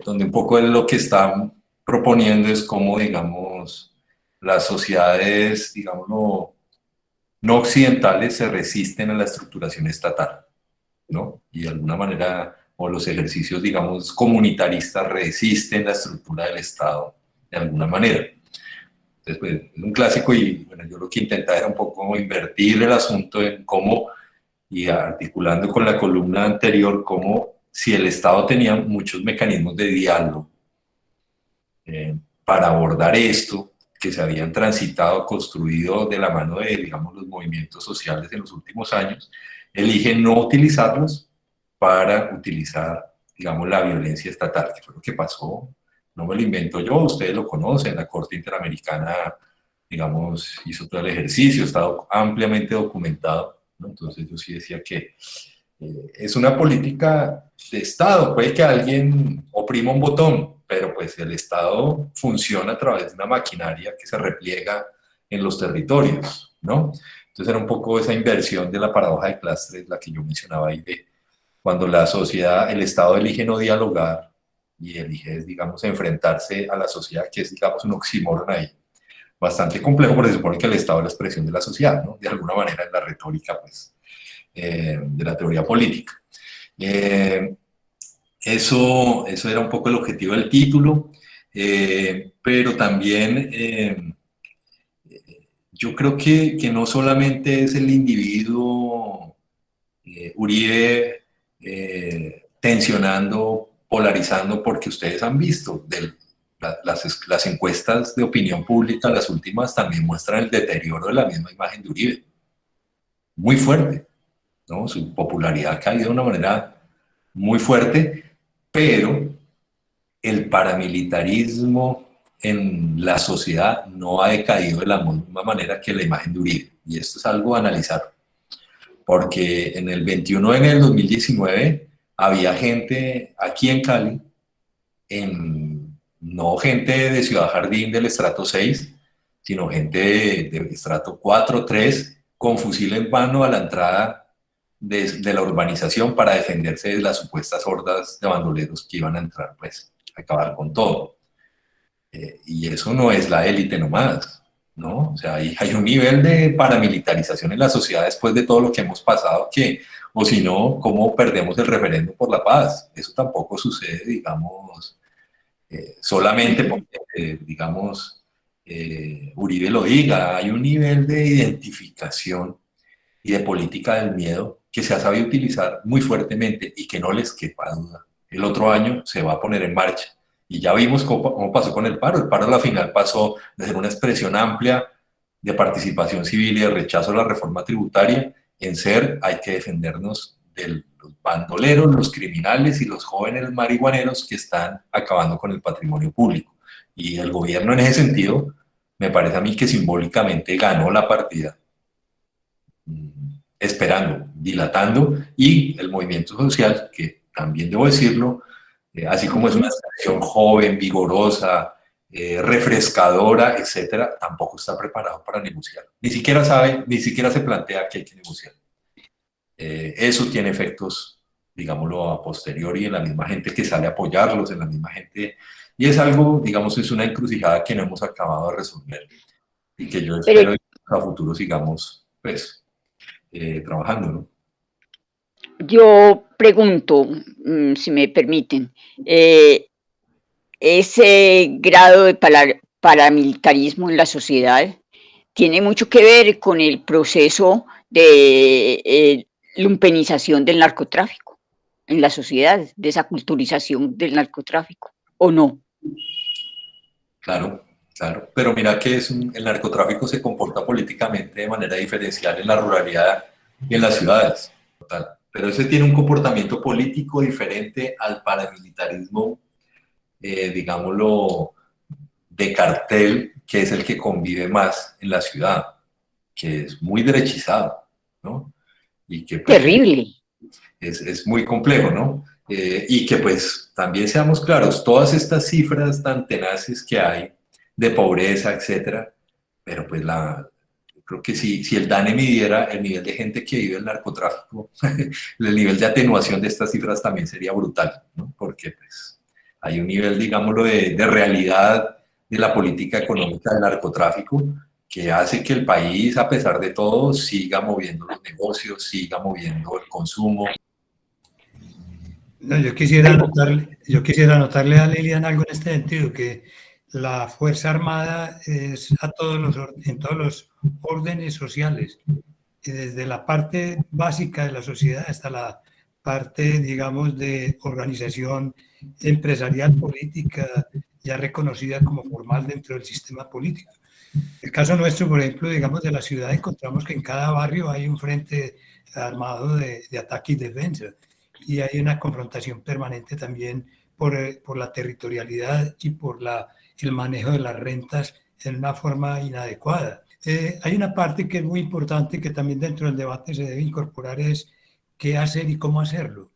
donde un poco lo que están proponiendo es cómo, digamos, las sociedades, digamos, no occidentales se resisten a la estructuración estatal, ¿no? Y de alguna manera, o los ejercicios, digamos, comunitaristas resisten la estructura del Estado de alguna manera. Entonces, pues, es un clásico y bueno, yo lo que intentaba era un poco invertir el asunto en cómo, y articulando con la columna anterior, cómo si el Estado tenía muchos mecanismos de diálogo para abordar esto, que se habían transitado, construido de la mano de, digamos, los movimientos sociales en los últimos años, elige no utilizarlos para utilizar, digamos, la violencia estatal, que fue lo que pasó. No me lo invento yo, ustedes lo conocen, la Corte Interamericana, digamos, hizo todo el ejercicio, está ampliamente documentado, ¿no? Entonces yo sí decía que es una política de Estado, puede que alguien oprima un botón, pero pues el Estado funciona a través de una maquinaria que se repliega en los territorios, ¿no? Entonces era un poco esa inversión de la paradoja de Clastres, la que yo mencionaba ahí, de cuando la sociedad, el Estado elige no dialogar y elige, digamos, enfrentarse a la sociedad, que es, digamos, un oxímoron ahí, bastante complejo, porque se supone que el Estado es la expresión de la sociedad, ¿no? De alguna manera en la retórica, pues, de la teoría política. Eso era un poco el objetivo del título, pero también yo creo que no solamente es el individuo Uribe tensionando, polarizando, porque ustedes han visto las encuestas de opinión pública, las últimas, también muestran el deterioro de la misma imagen de Uribe, muy fuerte, ¿no? Su popularidad ha caído de una manera muy fuerte, pero el paramilitarismo en la sociedad no ha decaído de la misma manera que la imagen de Uribe, y esto es algo a analizar, porque en el 21 en el 2019 había gente aquí en Cali, no gente de Ciudad Jardín del estrato 6, sino gente de estrato 4, 3, con fusil en mano a la entrada de la urbanización para defenderse de las supuestas hordas de bandoleros que iban a entrar, pues, a acabar con todo. Y eso no es la élite nomás, ¿no? O sea, hay un nivel de paramilitarización en la sociedad después de todo lo que hemos pasado, o si no, ¿cómo perdemos el referéndum por la paz? Eso tampoco sucede, digamos, solamente porque, digamos, Uribe lo diga. Hay un nivel de identificación y de política del miedo que se ha sabido utilizar muy fuertemente y que no les quepa duda. El otro año se va a poner en marcha. Y ya vimos cómo pasó con el paro. El paro a la final pasó de ser una expresión amplia de participación civil y de rechazo a la reforma tributaria en ser, hay que defendernos de los bandoleros, los criminales y los jóvenes marihuaneros que están acabando con el patrimonio público. Y el gobierno en ese sentido, me parece a mí que simbólicamente ganó la partida, esperando, dilatando, y el movimiento social, que también debo decirlo, así como es una expresión joven, vigorosa, refrescadora, etcétera, tampoco está preparado para negociar. Ni siquiera sabe, ni siquiera se plantea que hay que negociar. Eso tiene efectos, digámoslo, a posteriori en la misma gente que sale a apoyarlos, en la misma gente, y es algo, digamos, es una encrucijada que no hemos acabado de resolver y que yo espero que a futuro sigamos, pues, trabajando, ¿no? Yo pregunto, si me permiten, ese grado de paramilitarismo en la sociedad tiene mucho que ver con el proceso de lumpenización del narcotráfico en la sociedad, de esa culturización del narcotráfico, ¿o no? Claro, claro. Pero mira que el narcotráfico se comporta políticamente de manera diferencial en la ruralidad y en las ciudades. Total. Pero ese tiene un comportamiento político diferente al paramilitarismo, digámoslo, de cartel, que es el que convive más en la ciudad, que es muy derechizado, ¿no? Y que, pues, terrible. Es muy complejo, ¿no? Y que, pues, también seamos claros, todas estas cifras tan tenaces que hay de pobreza, etcétera, pero pues creo que si el DANE midiera el nivel de gente que vive el narcotráfico, el nivel de atenuación de estas cifras también sería brutal, ¿no? Porque pues hay un nivel, digámoslo, de realidad de la política económica del narcotráfico que hace que el país, a pesar de todo, siga moviendo los negocios, siga moviendo el consumo. No, yo quisiera anotarle a Lilian algo en este sentido, que la Fuerza Armada es en todos los órdenes sociales, y desde la parte básica de la sociedad hasta la parte, digamos, de organización empresarial política ya reconocida como formal dentro del sistema político. El caso nuestro, por ejemplo, digamos, de la ciudad, encontramos que en cada barrio hay un frente armado de ataque y defensa, y hay una confrontación permanente también por la territorialidad y por el manejo de las rentas en una forma inadecuada. Hay una parte que es muy importante que también dentro del debate se debe incorporar, es qué hacer y cómo hacerlo.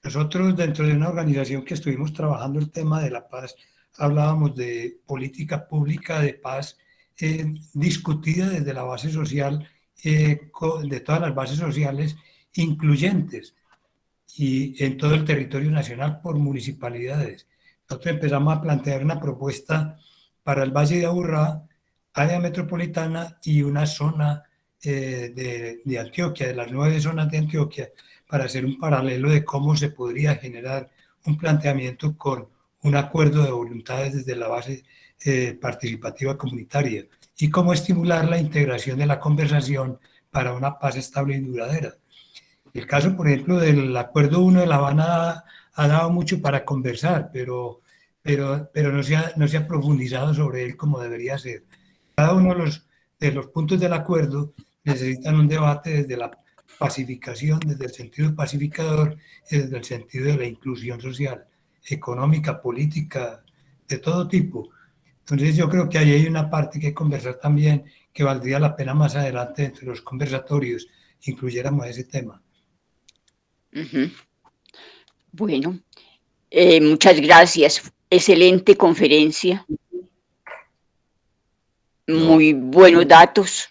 Nosotros, dentro de una organización que estuvimos trabajando el tema de la paz, hablábamos de política pública de paz discutida desde la base social, de todas las bases sociales incluyentes, y en todo el territorio nacional por municipalidades. Nosotros empezamos a plantear una propuesta para el Valle de Aburrá, área metropolitana y una zona de Antioquia, de las 9 zonas de Antioquia, para hacer un paralelo de cómo se podría generar un planteamiento con un acuerdo de voluntades desde la base participativa comunitaria, y cómo estimular la integración de la conversación para una paz estable y duradera. El caso, por ejemplo, del Acuerdo 1 de La Habana ha dado mucho para conversar, pero no se ha profundizado sobre él como debería ser. Cada uno de los puntos del acuerdo necesitan un debate desde la pacificación, desde el sentido pacificador y desde el sentido de la inclusión social, económica, política, de todo tipo. Entonces yo creo que ahí hay una parte que conversar también, que valdría la pena más adelante entre los conversatorios incluyéramos ese tema. Bueno, muchas gracias. Excelente conferencia. Muy buenos datos.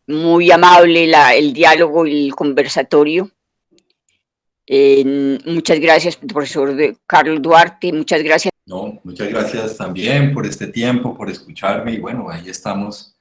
Muy amable el diálogo y el conversatorio. Muchas gracias, profesor Carlos Duarte. Muchas gracias. No, muchas gracias también por este tiempo, por escucharme, y bueno, ahí estamos